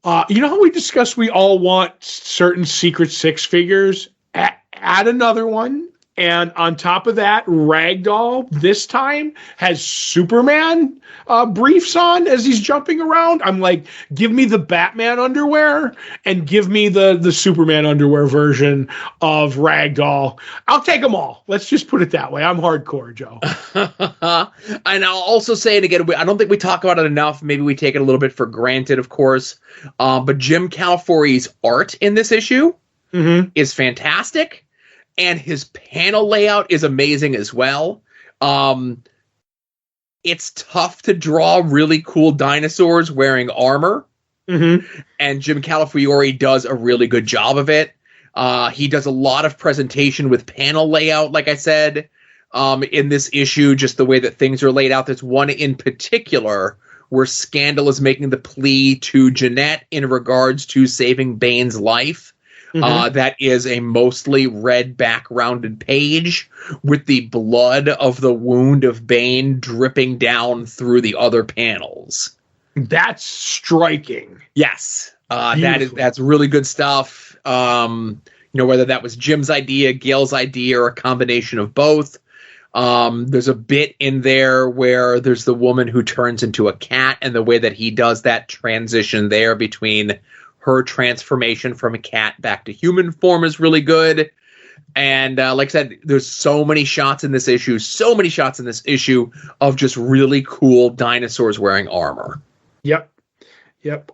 you know how we discussed we all want certain Secret Six figures? Add another one. And on top of that, Ragdoll this time has Superman briefs on as he's jumping around. I'm like, give me the Batman underwear and give me the Superman underwear version of Ragdoll. I'll take them all. Let's just put it that way. I'm hardcore, Joe. And I'll also say it again, I don't think we talk about it enough. Maybe we take it a little bit for granted, of course. But Jim Calafiori's art in this issue is fantastic. And his panel layout is amazing as well. It's tough to draw really cool dinosaurs wearing armor. And Jim Calafiori does a really good job of it. He does a lot of presentation with panel layout, like I said, in this issue, just the way that things are laid out. There's one in particular where Scandal is making the plea to Jeanette in regards to saving Bane's life. That is a mostly red backgrounded page with the blood of the wound of Bane dripping down through the other panels. That's striking. Yes. That's really good stuff. Whether that was Jim's idea, Gail's idea, or a combination of both. There's a bit in there where there's the woman who turns into a cat, and the way that he does that transition there between her transformation from a cat back to human form is really good. And like I said, there's so many shots in this issue of just really cool dinosaurs wearing armor. Yep.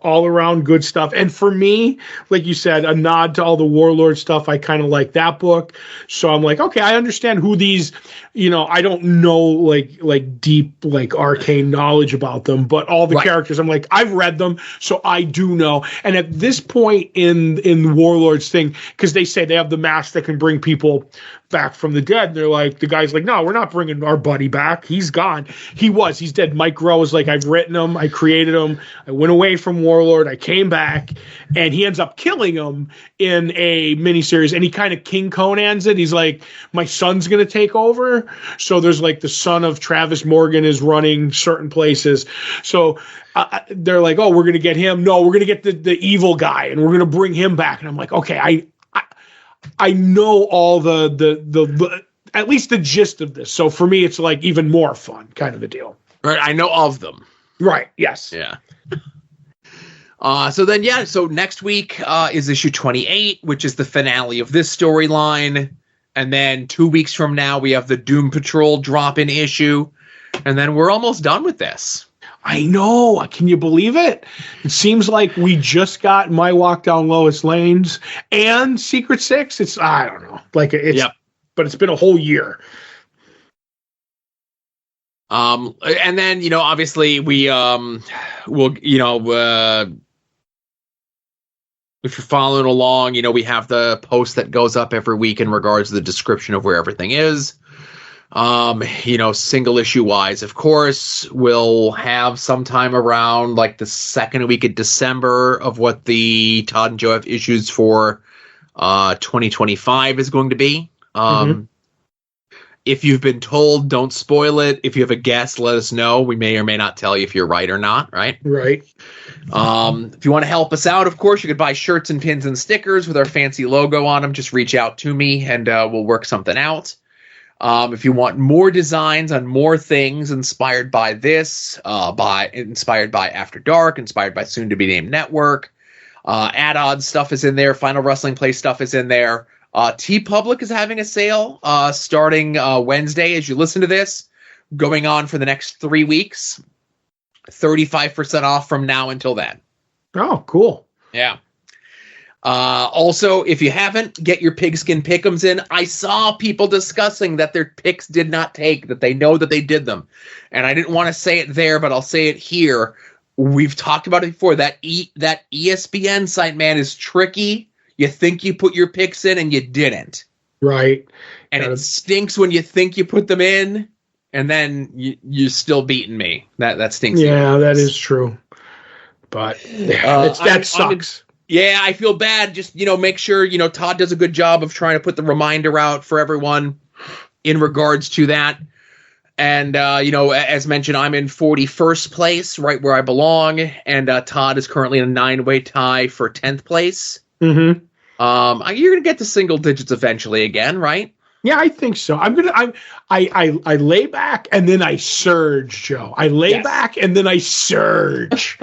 All around good stuff. And for me, like you said, a nod to all the Warlord stuff. I kind of like that book. So I'm like, okay, I understand who these, I don't know like deep, like arcane knowledge about them, but all the characters, I'm like, I've read them, so I do know. And at this point in Warlord's thing, because they say they have the mask that can bring people back from the dead, and they're like, the guy's like, no, we're not bringing our buddy back. He's gone. He's dead. Mike Rowe is like, I've written him, I created him, I went away from Warlord, I came back, and he ends up killing him in a miniseries, and he kind of King Conan's it. He's like, my son's gonna take over. So there's like the son of Travis Morgan is running certain places. So they're like, oh, we're gonna get him. No, we're gonna get the evil guy, and we're gonna bring him back. And I'm like, okay, I know all the at least the gist of this. So for me, it's like even more fun kind of a deal. Right. I know of them. Right. Yes. Yeah. So next week is issue 28, which is the finale of this storyline. And then 2 weeks from now, we have the Doom Patrol drop-in issue. And then we're almost done with this. I know. Can you believe it? It seems like we just got My Walk Down Lois Lanes and Secret Six. I don't know. But it's been a whole year. And then, obviously we will, if you're following along, we have the post that goes up every week in regards to the description of where everything is. Single issue wise, of course, we'll have sometime around like the second week of December of what the Todd and Joe have issues for 2025 is going to be. If you've been told, don't spoil it. If you have a guess, let us know. We may or may not tell you if you're right or not, right? Right. If you want to help us out, of course, you could buy shirts and pins and stickers with our fancy logo on them. Just reach out to me and we'll work something out. If you want more designs on more things inspired by this, inspired by After Dark, inspired by Soon to Be Named Network, Add-on stuff is in there. Final Wrestling Play stuff is in there. TeePublic is having a sale starting Wednesday as you listen to this, going on for the next 3 weeks. 35% off from now until then. Oh, cool. Yeah. Also, if you haven't, get your Pigskin Pick'ems in. I saw people discussing that their picks did not take, that they know that they did them. And I didn't want to say it there, but I'll say it here. We've talked about it before. That ESPN site, man, is tricky. You think you put your picks in and you didn't. Right. And it stinks when you think you put them in and then you're still beating me. That stinks. Yeah, that is true. But that sucks. I feel bad. Just, make sure, Todd does a good job of trying to put the reminder out for everyone in regards to that. And, as mentioned, I'm in 41st place, right where I belong. And Todd is currently in a 9-way tie for 10th place. Mm-hmm. You're gonna get to single digits eventually again, right? Yeah, I think so. I lay back and then I surge, Joe. I lay back and then I surge.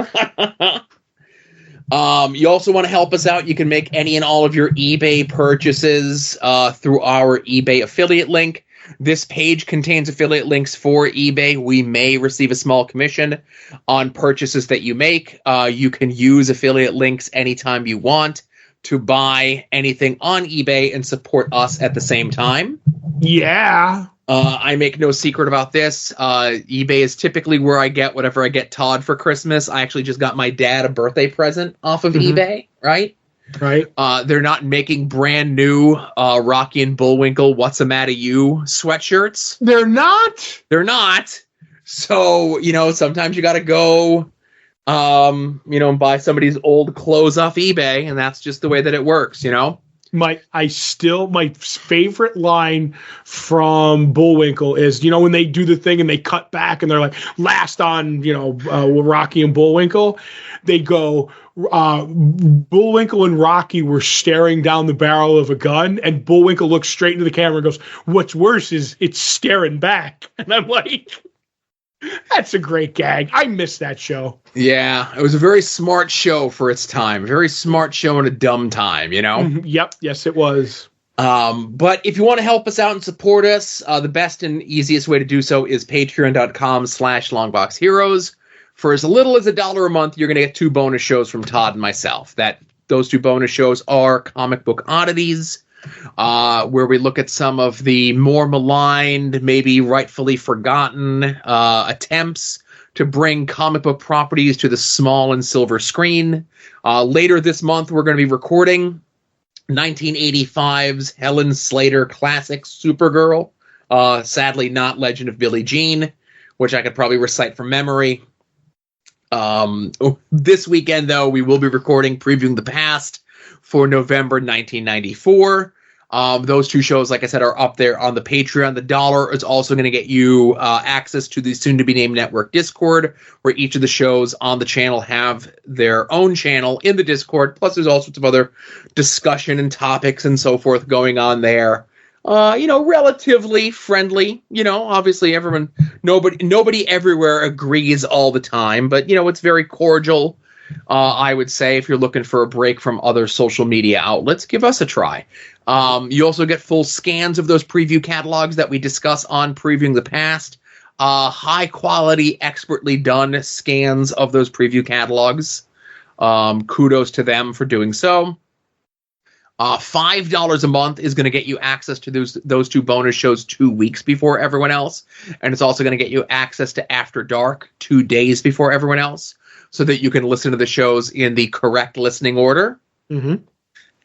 You also want to help us out. You can make any and all of your eBay purchases through our eBay affiliate link. This page contains affiliate links for eBay. We may receive a small commission on purchases that you make. You can use affiliate links anytime you want to buy anything on eBay and support us at the same time. Yeah. I make no secret about this. eBay is typically where I get whatever I get Todd for Christmas. I actually just got my dad a birthday present off of eBay, right? Right. They're not making brand new Rocky and Bullwinkle What's the Matter You sweatshirts. They're not? They're not. So, sometimes you got to go and buy somebody's old clothes off eBay, and that's just the way that it works, My favorite line from Bullwinkle is, when they do the thing and they cut back and they're like, last on, Rocky and Bullwinkle, they go, Bullwinkle and Rocky were staring down the barrel of a gun, and Bullwinkle looks straight into the camera and goes, what's worse is it's staring back. And I'm like, that's a great gag. I miss that show. Yeah, it was a very smart show for its time. Very smart show in a dumb time, Yep. Yes, it was. But if you want to help us out and support us, the best and easiest way to do so is patreon.com/Longbox Heroes. For as little as $1 a month, you're going to get 2 bonus shows from Todd and myself. Those 2 bonus shows are Comic Book Oddities, where we look at some of the more maligned, maybe rightfully forgotten attempts to bring comic book properties to the small and silver screen. Later this month, we're going to be recording 1985's Helen Slater classic Supergirl. Sadly, not Legend of Billie Jean, which I could probably recite from memory. This weekend, though, we will be recording Previewing the Past for November 1994. Those 2 shows, like I said, are up there on the Patreon. The $1 is also going to get you access to the soon-to-be-named network Discord, where each of the shows on the channel have their own channel in the Discord. Plus, there's all sorts of other discussion and topics and so forth going on there. Relatively friendly. Obviously, nobody everywhere agrees all the time, but it's very cordial. I would say if you're looking for a break from other social media outlets, give us a try. You also get full scans of those preview catalogs that we discuss on Previewing the Past. High quality, expertly done scans of those preview catalogs. Kudos to them for doing so. $5 a month is going to get you access to those two bonus shows 2 weeks before everyone else. And it's also going to get you access to After Dark 2 days before everyone else, so that you can listen to the shows in the correct listening order. Mm-hmm.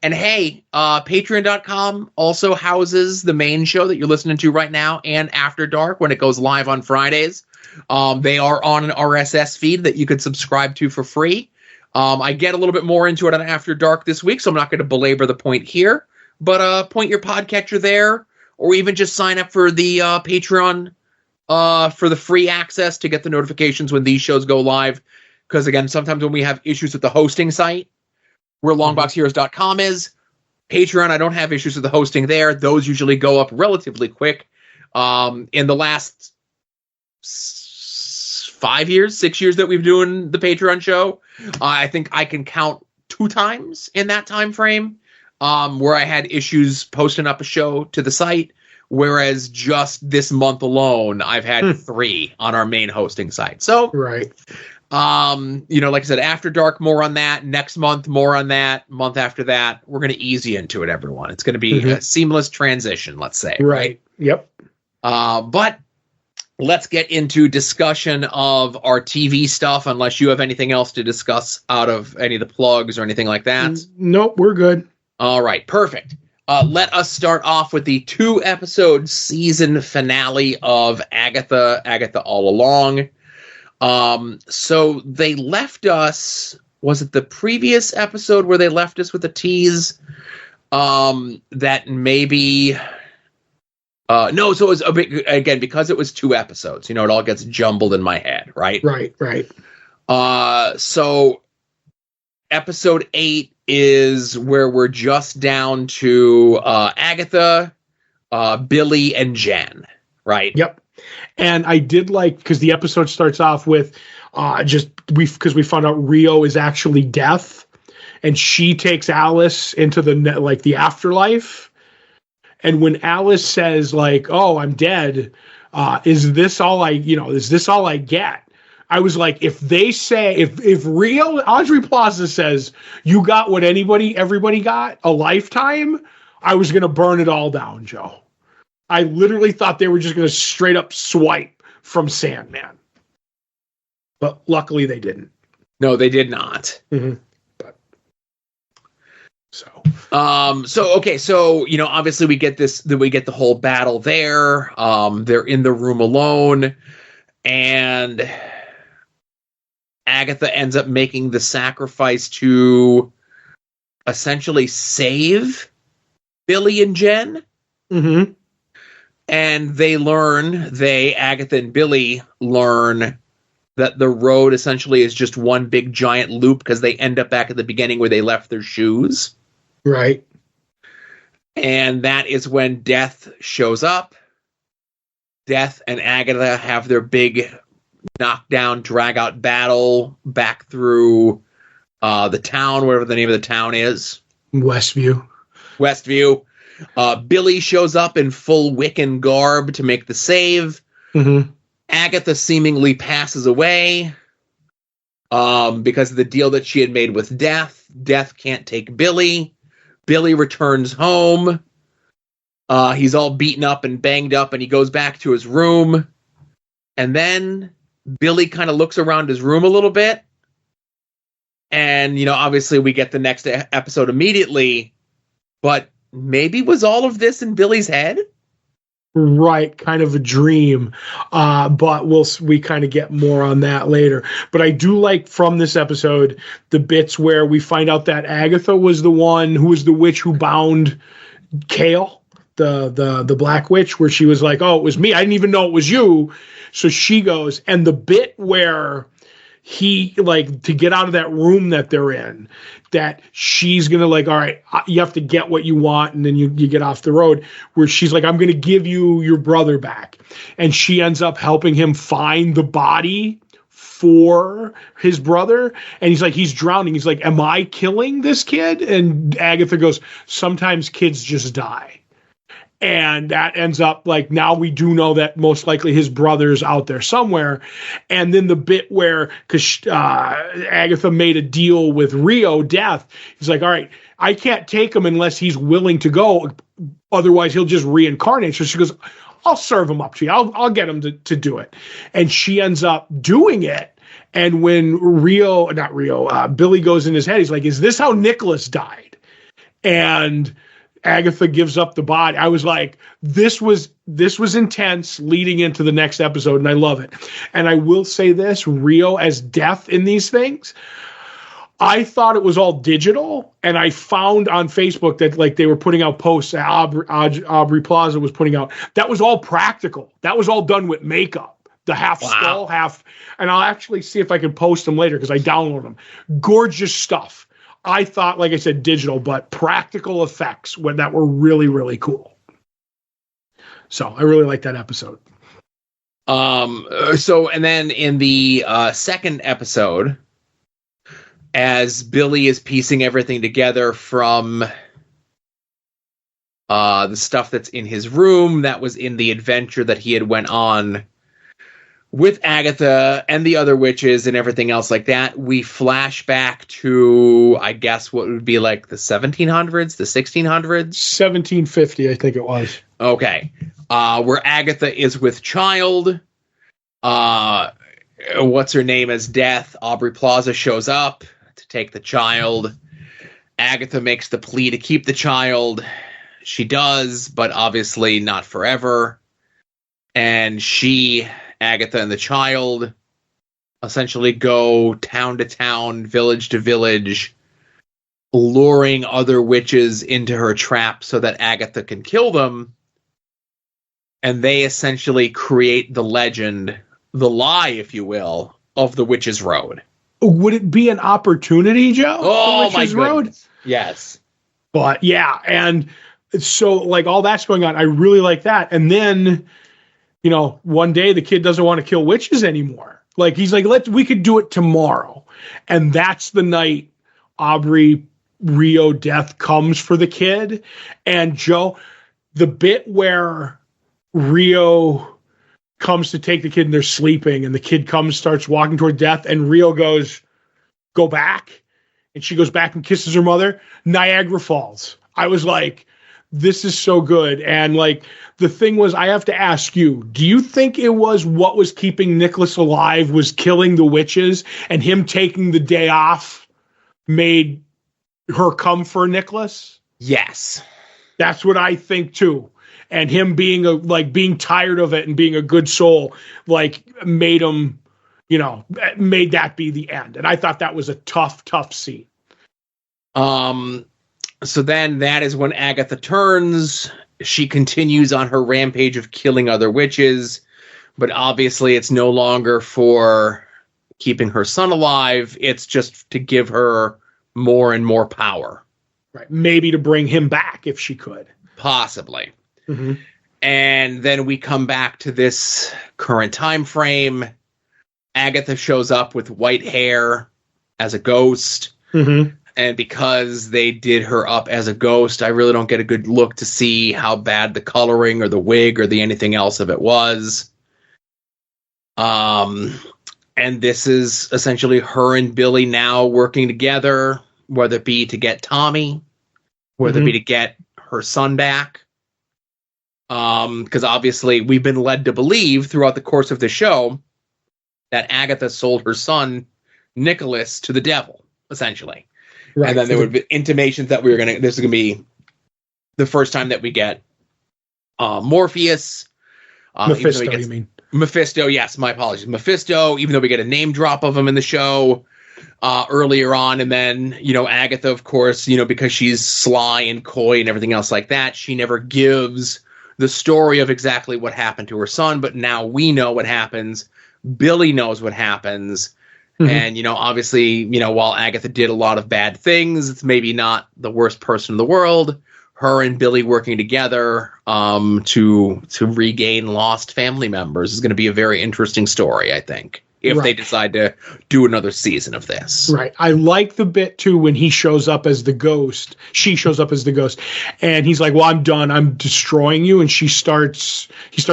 And hey, patreon.com also houses the main show that you're listening to right now and After Dark when it goes live on Fridays. They are on an RSS feed that you could subscribe to for free. I get a little bit more into it on After Dark this week, so I'm not going to belabor the point here. But point your podcatcher there, or even just sign up for the Patreon for the free access to get the notifications when these shows go live. Because, again, sometimes when we have issues with the hosting site, where longboxheroes.com is, Patreon, I don't have issues with the hosting there. Those usually go up relatively quick. In the last 6 years that we've been doing the Patreon show, I think I can count 2 times in that time frame where I had issues posting up a show to the site, whereas just this month alone, I've had 3 on our main hosting site. So, right. Like I said, After Dark, more on that. Next month, more on that. Month after that, we're going to ease you into it, everyone. It's going to be a seamless transition, let's say. Right. Yep. But let's get into discussion of our TV stuff, unless you have anything else to discuss out of any of the plugs or anything like that. Nope, we're good. All right, perfect. Let us start off with the 2-episode season finale of Agatha All Along. So they left us, was it the previous episode where they left us with a tease that maybe... no, so it was a bit, again, because it was 2 episodes, it all gets jumbled in my head, right? Right. So episode 8 is where we're just down to Agatha, Billy, and Jen, right? Yep. And I did like, because the episode starts off with because we found out Rio is actually Death, and she takes Alice into the afterlife. And when Alice says, like, "Oh, I'm dead," is this all I get? I was like, if they say, if Rio Audrey Plaza says you got what everybody got, a lifetime, I was gonna burn it all down, Joe. I literally thought they were just gonna straight up swipe from Sandman, but luckily they didn't. No, they did not. Mm-hmm. Obviously we get the whole battle there. They're in the room alone, and Agatha ends up making the sacrifice to essentially save Billy and Jen. Mm-hmm. And Agatha and Billy learn that the road essentially is just one big giant loop, because they end up back at the beginning where they left their shoes. Right. And that is when Death shows up. Death and Agatha have their big knockdown, drag-out battle back through the town, whatever the name of the town is. Westview. Billy shows up in full Wiccan garb to make the save. Mm-hmm. Agatha seemingly passes away because of the deal that she had made with Death. Death can't take Billy. Billy returns home. He's all beaten up and banged up, and he goes back to his room. And then Billy kind of looks around his room a little bit. And, obviously we get the next episode immediately. But maybe was all of this in Billy's head? Right, kind of a dream. But we kind of get more on that later. But I do like from this episode the bits where we find out that Agatha was the one who was the witch who bound Kale, the Black Witch, where she was like, "Oh, it was me. I didn't even know it was you." So she goes, and the bit where he, to get out of that room that they're in, that she's gonna all right, you have to get what you want, and then you get off the road, where she's like, "I'm gonna give you your brother back," and she ends up helping him find the body for his brother, and he's like, he's drowning. He's like, am I killing this kid? And Agatha goes, sometimes kids just die. And that ends up like, now we do know that most likely his brother's out there somewhere. And then the bit where, because Agatha made a deal with Rio, Death, he's like, all right, I can't take him unless he's willing to go. Otherwise, he'll just reincarnate. So she goes, I'll serve him up to you. I'll get him to do it. And she ends up doing it. And when Billy goes in his head, he's like, is this how Nicholas died? And Agatha gives up the body. I was like, this was intense leading into the next episode, and I love it. And I will say this, Rio as Death in these things, I thought it was all digital, and I found on Facebook that like they were putting out posts, Aubrey Plaza was putting out, that was all practical. That was all done with makeup. The half skull, half, and I'll actually see if I can post them later because I downloaded them. Gorgeous stuff. I thought, like I said, digital, but practical effects that were really, really cool. So I really like that episode. And then in the second episode, as Billy is piecing everything together from the stuff that's in his room that was in the adventure that he had went on with Agatha and the other witches and everything else like that, we flash back to, I guess, what would be like the 1700s, the 1600s? 1750, I think it was. Okay. Where Agatha is with child. What's her name as Death? Aubrey Plaza shows up to take the child. Agatha makes the plea to keep the child. She does, but obviously not forever. And Agatha and the child essentially go town to town, village to village, luring other witches into her trap so that Agatha can kill them. And they essentially create the legend, the lie, if you will, of the Witch's Road. Would it be an opportunity, Joe? Oh, my goodness. Yes. But yeah, and so like all that's going on. I really like that. And then, you know, one day the kid doesn't want to kill witches anymore. Like he's like, we could do it tomorrow. And that's the night Aubrey Rio Death comes for the kid. And Joe, the bit where Rio comes to take the kid and they're sleeping and the kid starts walking toward Death and Rio goes, go back. And she goes back and kisses her mother. Niagara Falls. I was like, this is so good. And like, the thing was, I have to ask you, do you think it was what was keeping Nicholas alive was killing the witches, and him taking the day off made her come for Nicholas? Yes. That's what I think too. And him being tired of it and being a good soul, like made him, made that be the end. And I thought that was a tough scene. So then that is when Agatha turns. She continues on her rampage of killing other witches, but obviously it's no longer for keeping her son alive. It's just to give her more and more power. Right. Maybe to bring him back if she could. Possibly. Mm-hmm. And then we come back to this current time frame. Agatha shows up with white hair as a ghost. Mm-hmm. And because they did her up as a ghost, I really don't get a good look to see how bad the coloring or the wig or the anything else of it was. And this is essentially her and Billy now working together, whether it be to get Tommy, whether it be to get her son back. Because obviously we've been led to believe throughout the course of the show that Agatha sold her son, Nicholas, to the devil, essentially. Right. And then there would be intimations that this is going to be the first time that we get Morpheus. Mephisto, you mean? Mephisto, yes, my apologies. Mephisto, even though we get a name drop of him in the show earlier on. And then, Agatha, of course, because she's sly and coy and everything else like that, she never gives the story of exactly what happened to her son. But now we know what happens. Billy knows what happens. Mm-hmm. And, obviously, while Agatha did a lot of bad things, it's maybe not the worst person in the world. Her and Billy working together to regain lost family members is going to be a very interesting story, I think. if they decide to do another season of this. Right. I like the bit too when he shows up as the ghost. She shows up as the ghost, and he's like, "Well, I'm done. I'm destroying you." And he starts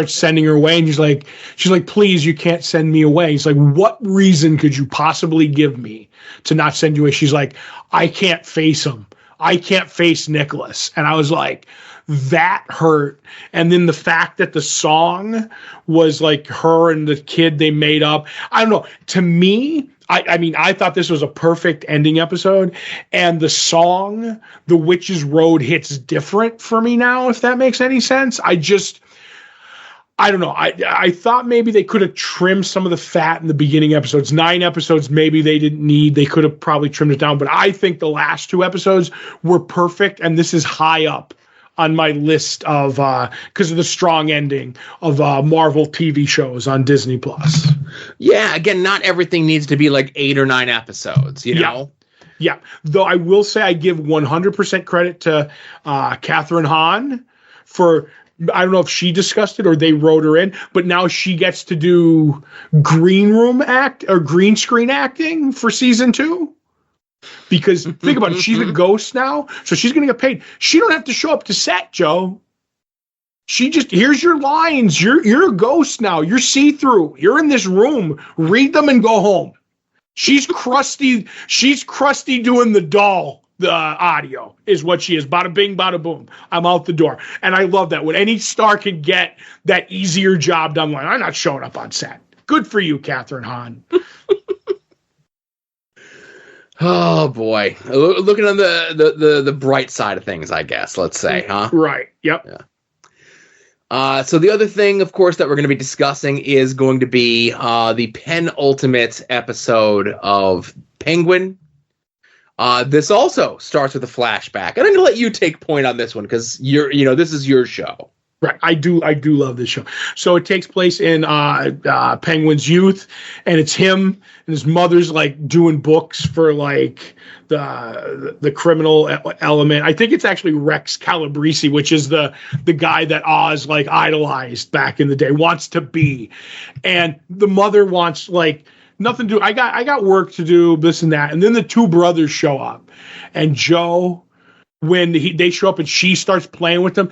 sending her away, and she's like, "Please, you can't send me away." He's like, "What reason could you possibly give me to not send you away?" She's like, "I can't face him. I can't face Nicholas." And I was like, that hurt. And then the fact that the song was like her and the kid they made up, I don't know. To me, I mean, I thought this was a perfect ending episode. And the song, The Witch's Road, hits different for me now, if that makes any sense. I don't know. I thought maybe they could have trimmed some of the fat in the beginning episodes. 9 episodes, maybe they didn't need. They could have probably trimmed it down. But I think the last 2 episodes were perfect. And this is high up on my list of because of the strong ending of Marvel TV shows on Disney Plus. Yeah, again, not everything needs to be like 8 or 9 episodes, you know? Yeah. Though I will say I give 100% credit to Catherine Hahn for, I don't know if she discussed it or they wrote her in, but now she gets to do green screen acting for season 2. Because think about it, she's a ghost now, so she's going to get paid. She don't have to show up to set, Joe. She just, here's your lines. You're a ghost now. You're see-through. You're in this room. Read them and go home. She's crusty. She's crusty doing the doll. The audio is what she is. Bada bing, bada boom. I'm out the door. And I love that. When any star can get that easier job done, like, I'm not showing up on set. Good for you, Catherine Hahn. Oh boy, looking on the bright side of things, I guess. Let's say, huh? Right. Yep. Yeah. So the other thing, of course, that we're going to be discussing is going to be the penultimate episode of Penguin. This also starts with a flashback, and I'm going to let you take point on this one because this is your show. Right. I do love this show. So it takes place in Penguin's youth, and it's him and his mother's like doing books for like the criminal element. I think it's actually Rex Calabrese, which is the guy that Oz like idolized back in the day, wants to be. And the mother wants like nothing to do. I got work to do, this and that. And then the 2 brothers show up, and Joe, when they show up and she starts playing with them,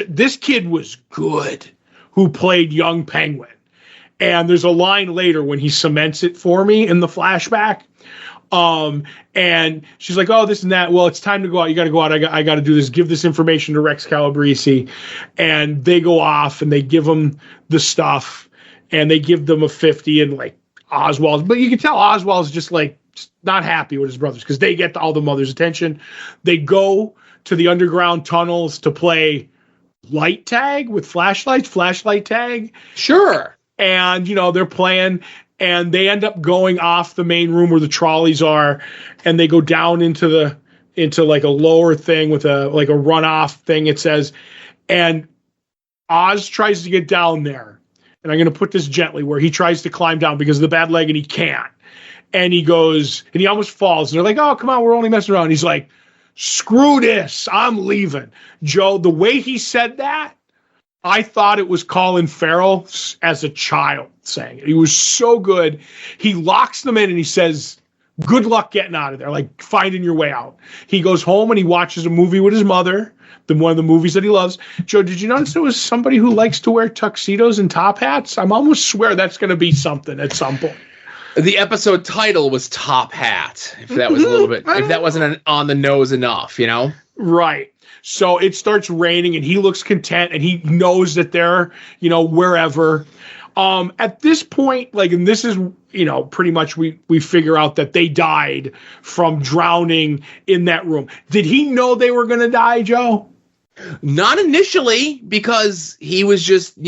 this kid was good who played young Penguin. And there's a line later when he cements it for me in the flashback. And she's like, oh, this and that. Well, it's time to go out. You got to go out. I got to do this. Give this information to Rex Calabrese. And they go off and they give him the stuff and they give them a 50 and like Oswald. But you can tell Oswald's just like, not happy with his brothers because they get all the mother's attention. They go to the underground tunnels to play light tag with flashlight tag. Sure. And, they're playing and they end up going off the main room where the trolleys are. And they go down into like a lower thing with a runoff thing. It says, and Oz tries to get down there. And I'm going to put this gently where he tries to climb down because of the bad leg and he can't. And he goes, and he almost falls. And they're like, oh, come on, we're only messing around. And he's like, screw this, I'm leaving. Joe, the way he said that, I thought it was Colin Farrell as a child saying it. He was so good. He locks them in and he says, good luck getting out of there, like finding your way out. He goes home and he watches a movie with his mother, one of the movies that he loves. Joe, did you notice there was somebody who likes to wear tuxedos and top hats? I'm almost swear that's going to be something at some point. The episode title was Top Hat, if that was a little bit, if that wasn't on the nose enough, Right. So it starts raining and he looks content and he knows that they're, wherever. At this point, like, and this is, pretty much we figure out that they died from drowning in that room. Did he know they were going to die, Joe? Not initially, because he was just,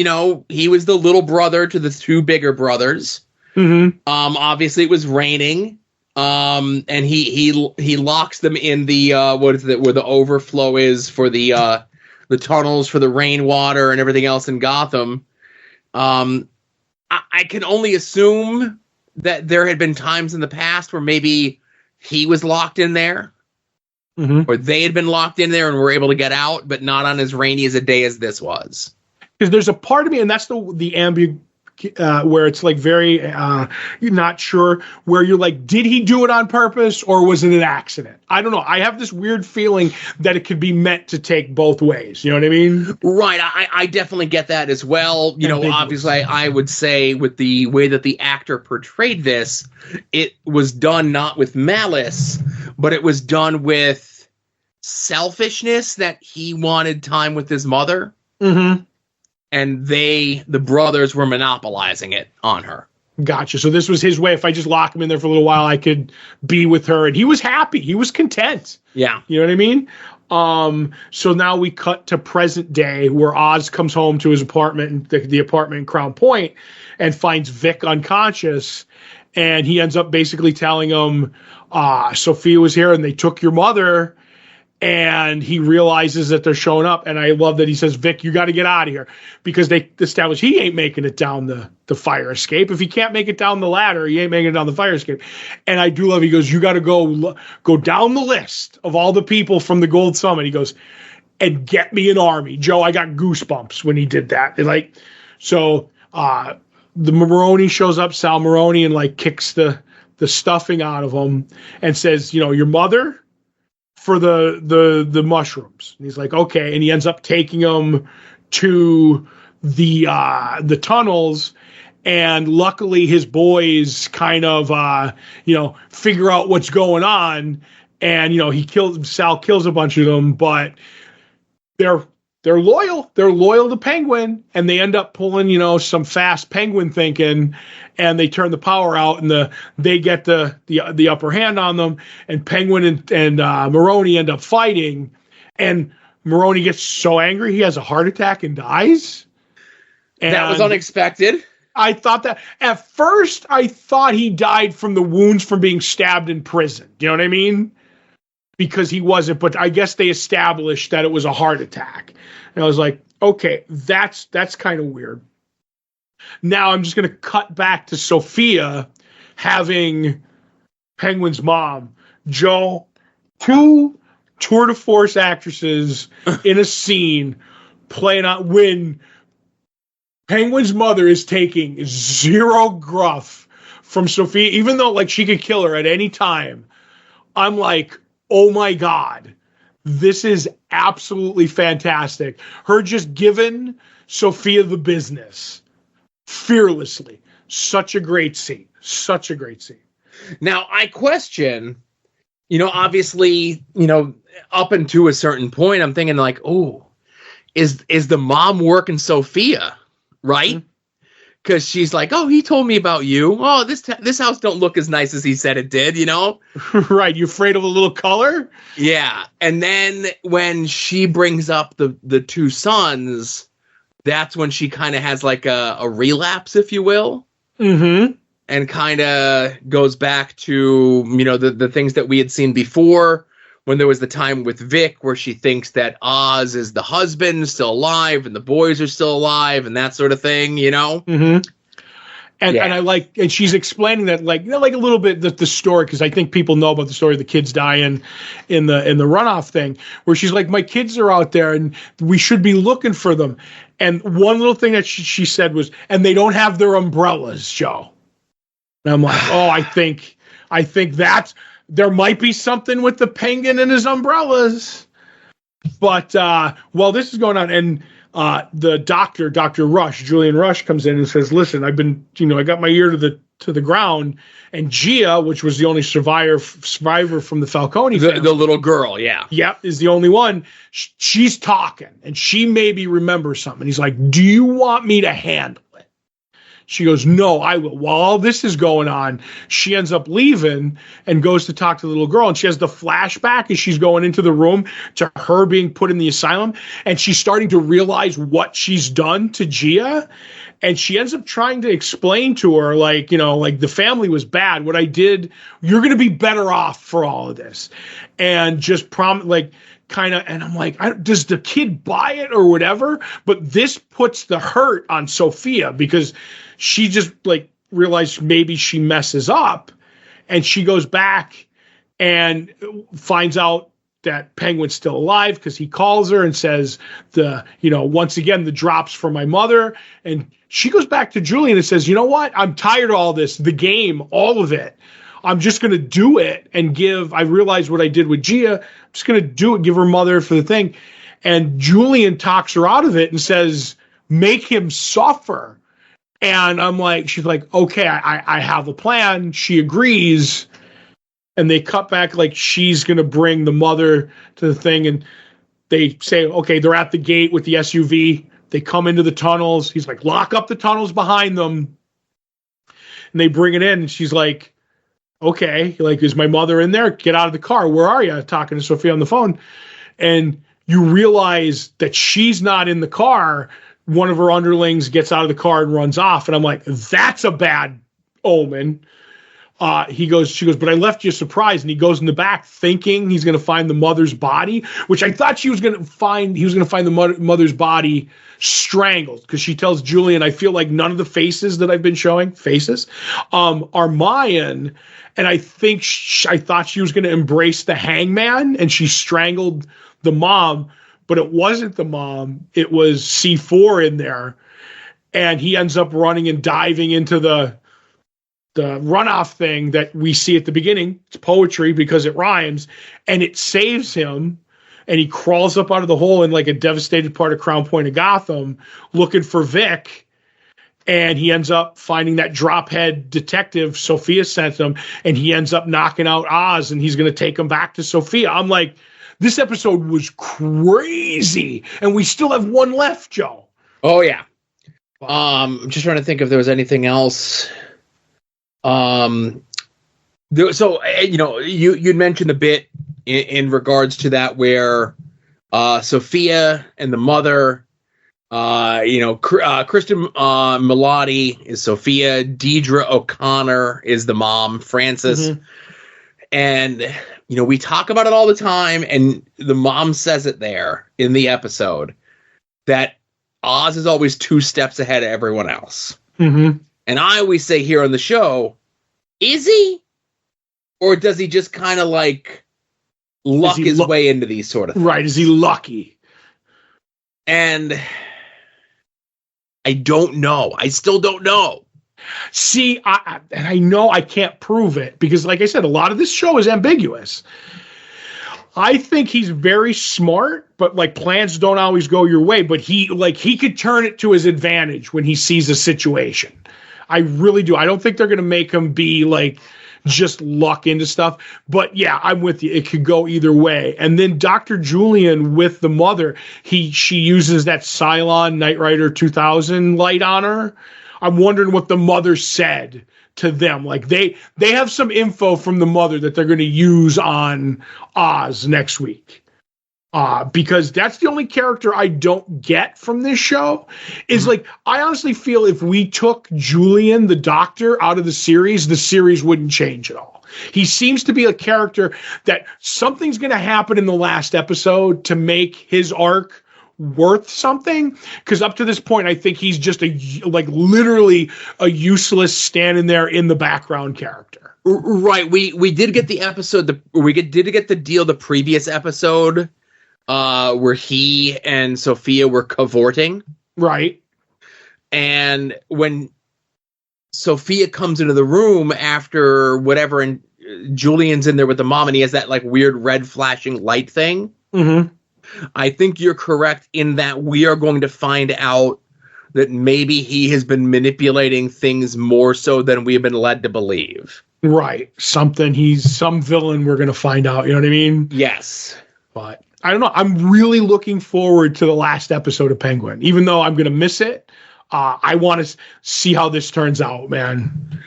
he was the little brother to the 2 bigger brothers. Mm-hmm. Obviously it was raining. And he locks them in the where the overflow is for the tunnels for the rainwater and everything else in Gotham. I can only assume that there had been times in the past where maybe he was locked in there, or they had been locked in there and were able to get out, but not on as rainy as a day as this was. Because there's a part of me, and that's the where it's like very you're not sure, where you're like, did he do it on purpose or was it an accident? I don't know. I have this weird feeling that it could be meant to take both ways. You know what I mean? Right. I definitely get that as well. You know, obviously, I would say with the way that the actor portrayed this, it was done not with malice, but it was done with selfishness, that he wanted time with his mother. Mm-hmm. And the brothers were monopolizing it on her. Gotcha. So this was his way. If I just lock him in there for a little while, I could be with her. And he was happy. He was content. Yeah. You know what I mean? So now we cut to present day, where Oz comes home to his apartment, the apartment in Crown Point, and finds Vic unconscious. And he ends up basically telling him, Sophia was here and they took your mother. And he realizes that they're showing up. And I love that he says, Vic, you got to get out of here, because they establish he ain't making it down the fire escape. If he can't make it down the ladder, he ain't making it down the fire escape. And I do love, he goes, you got to go down the list of all the people from the Gold Summit. He goes, and get me an army. Joe, I got goosebumps when he did that. And like, so the Maroney shows up, Sal Maroney, and like kicks the stuffing out of him and says, you know, your mother for the mushrooms. And he's like, okay. And he ends up taking them to the tunnels. And luckily his boys kind of, figure out what's going on. And, you know, Sal kills a bunch of them, but they're loyal. They're loyal to Penguin, and they end up pulling, you know, some fast Penguin thinking, and they turn the power out, and they get the upper hand on them, and Penguin and Maroney end up fighting, and Maroney gets so angry he has a heart attack and dies. And that was unexpected. I thought that at first I thought he died from the wounds from being stabbed in prison. You know what I mean? Because he wasn't, but I guess they established that it was a heart attack. And I was like, okay, that's kind of weird. Now I'm just going to cut back to Sophia having Penguin's mom. Joe, 2 tour de force actresses in a scene playing out when Penguin's mother is taking zero gruff from Sophia, even though like she could kill her at any time. I'm like, oh my God, this is absolutely fantastic. Her just giving Sophia the business fearlessly. Such a great scene. Such a great scene. Now, I question, you know, obviously, you know, up until a certain point, I'm thinking like, oh, is the mom working Sophia, right? Mm-hmm. Because she's like, oh, he told me about you. Oh, this house don't look as nice as he said it did, you know? Right. You afraid of a little color? Yeah. And then when she brings up the 2 sons, that's when she kind of has like a relapse, if you will. Mm-hmm. And kind of goes back to, you know, the things that we had seen before, when there was the time with Vic where she thinks that Oz is the husband still alive and the boys are still alive and that sort of thing, you know? Mm-hmm. And I like, and she's explaining that like, you know, like a little bit the story, because I think people know about the story of the kids dying in the runoff thing, where she's like, my kids are out there and we should be looking for them. And one little thing that she said was, and they don't have their umbrellas, Joe. And I'm like, oh, I think that's, there might be something with the Penguin and his umbrellas. But while this is going on, and the doctor, Dr. Rush, Julian Rush, comes in and says, listen, I've been, you know, I got my ear to the ground, and Gia, which was the only survivor from the Falcone family. The little girl, yeah. Yep, is the only one. She's talking, and she maybe remembers something. He's like, do you want me to handle it? She goes, no, I will. While all this is going on, she ends up leaving and goes to talk to the little girl. And she has the flashback as she's going into the room to her being put in the asylum. And she's starting to realize what she's done to Gia. And she ends up trying to explain to her, like, you know, like the family was bad. What I did, you're going to be better off for all of this. And just and I'm like, does the kid buy it or whatever? But this puts the hurt on Sophia, because she just like realized maybe she messes up, and she goes back and finds out that Penguin's still alive because he calls her and says once again, the drops for my mother. And she goes back to Julian and says, you know what? I'm tired of all this, the game, all of it. I'm just going to do it and I realized what I did with Gia. I'm just going to do it, give her mother for the thing. And Julian talks her out of it and says, make him suffer. And I'm like, she's like, okay, I have a plan. She agrees. And they cut back like she's going to bring the mother to the thing. And they say, okay, they're at the gate with the SUV. They come into the tunnels. He's like, lock up the tunnels behind them. And they bring it in. And she's like, okay, like, is my mother in there? Get out of the car. Where are you? Talking to Sophia on the phone. And you realize that she's not in the car. One of her underlings gets out of the car and runs off. And I'm like, that's a bad omen. She goes, but I left you surprised. And he goes in the back thinking he's going to find the mother's body, which I thought he was going to find the mother's body strangled, because she tells Julian, I feel like none of the faces that I've been showing are Mayan. And I thought she was going to embrace the hangman and she strangled the mom, but it wasn't the mom. It was C4 in there. And he ends up running and diving into the runoff thing that we see at the beginning. It's poetry because it rhymes, and it saves him. And he crawls up out of the hole in like a devastated part of Crown Point of Gotham looking for Vic. And he ends up finding that drophead detective Sophia sent him, and he ends up knocking out Oz, and he's going to take him back to Sophia. I'm like, this episode was crazy. And we still have one left, Joe. Oh, yeah. I'm just trying to think if there was anything else. You'd mentioned a bit in regards to that where Sophia and the mother, Kristen Milotti is Sophia, Deidre O'Connor is the mom, Frances. Mm-hmm. And, we talk about it all the time, and the mom says it there in the episode that Oz is always 2 steps ahead of everyone else. Mm-hmm. And I always say here on the show, is he? Or does he just kind of like luck his way into these sort of things? Right. Is he lucky? And I don't know. I still don't know. See, I know I can't prove it because, like I said, a lot of this show is ambiguous. I think he's very smart, but like plans don't always go your way. But he could turn it to his advantage when he sees a situation. I really do. I don't think they're going to make him be like just luck into stuff. But yeah, I'm with you. It could go either way. And then Dr. Julian with the mother, she uses that Cylon Knight Rider 2000 light on her. I'm wondering what the mother said to them. Like they have some info from the mother that they're going to use on Oz next week. Because that's the only character I don't get from this show is like, I honestly feel if we took Julian, the doctor, out of the series wouldn't change at all. He seems to be a character that something's going to happen in the last episode to make his arc worth something, because up to this point I think he's just literally a useless standing there in the background character. Right. We did get the episode did get the deal the previous episode where he and Sophia were cavorting. Right. And when Sophia comes into the room after whatever, and Julian's in there with the mom, and he has that like weird red flashing light thing. Mm-hmm. I think you're correct in that we are going to find out that maybe he has been manipulating things more so than we have been led to believe. Right. He's some villain we're going to find out. You know what I mean? Yes. But I don't know. I'm really looking forward to the last episode of Penguin, even though I'm going to miss it. I want to see how this turns out, man.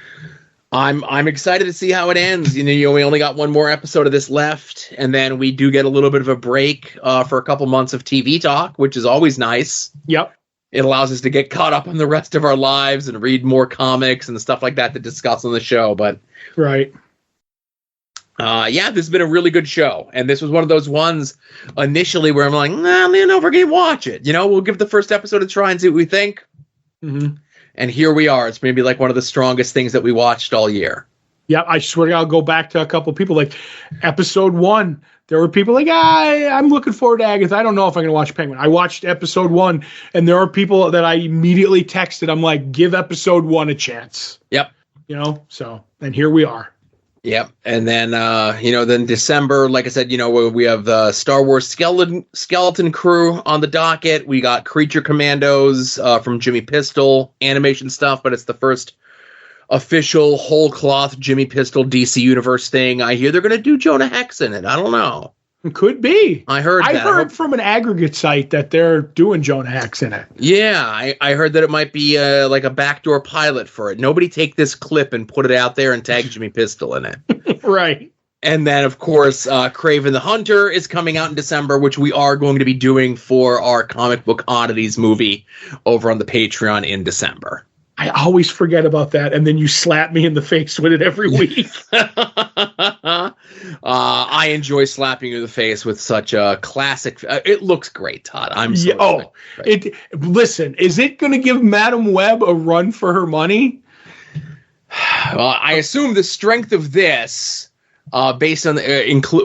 I'm excited to see how it ends. We only got one more episode of this left, and then we do get a little bit of a break for a couple months of TV talk, which is always nice. Yep. It allows us to get caught up on the rest of our lives and read more comics and stuff like that to discuss on the show. But right. This has been a really good show, and this was one of those ones initially where I'm like, we're going to watch it. We'll give the first episode a try and see what we think. Mm-hmm. And here we are. It's maybe like one of the strongest things that we watched all year. Yeah, I swear to God, I'll go back to a couple of people. Like episode 1, There were people like, I'm looking forward to Agatha. I don't know if I'm going to watch Penguin. I watched episode 1, and there are people that I immediately texted. I'm like, give episode 1 a chance. Yep. So, and here we are. Yep. And then, then December, like I said, we have the Star Wars Skeleton Crew on the docket. We got Creature Commandos from Jimmy Pistol, animation stuff, but it's the first official whole cloth Jimmy Pistol DC Universe thing. I hear they're going to do Jonah Hex in it. I don't know. It could be. I heard from an aggregate site that they're doing Jonah Hex in it. Yeah, I heard that it might be like a backdoor pilot for it. Nobody take this clip and put it out there and tag Jimmy Pistol in it. Right. And then, of course, Kraven the Hunter is coming out in December, which we are going to be doing for our Comic Book Oddities movie over on the Patreon in December. I always forget about that, and then you slap me in the face with it every week. I enjoy slapping you in the face with such a classic. It looks great, Todd. I'm so listen, is it going to give Madam Web a run for her money? I assume the strength of this, based on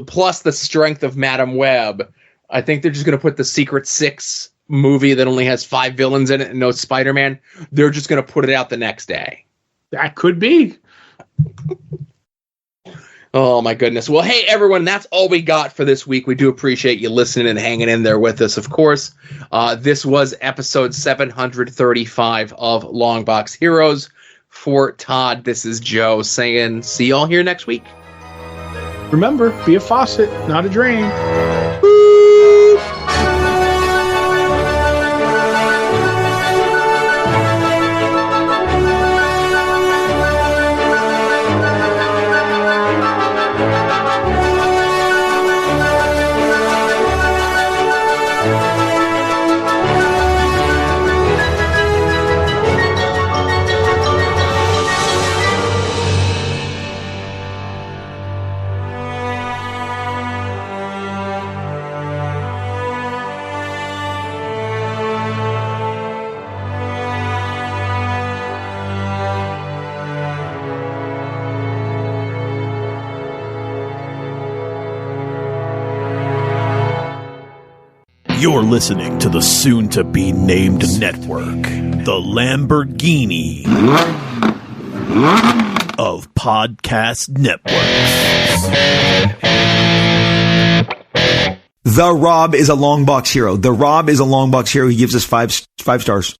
plus the strength of Madam Web, I think they're just going to put the Secret Six movie that only has 5 villains in it and no Spider-Man. They're just going to put it out the next day. That could be. Oh my goodness. Well, hey everyone, that's all we got for this week. We do appreciate you listening and hanging in there with us. Of course, this was episode 735 of Longbox Heroes. For Todd, this is Joe saying, see y'all here next week. Remember, be a faucet, not a drain. You're listening to the soon-to-be-named network, the Lamborghini of podcast networks. The Rob is a Longbox hero. The Rob is a Longbox hero. He gives us five stars.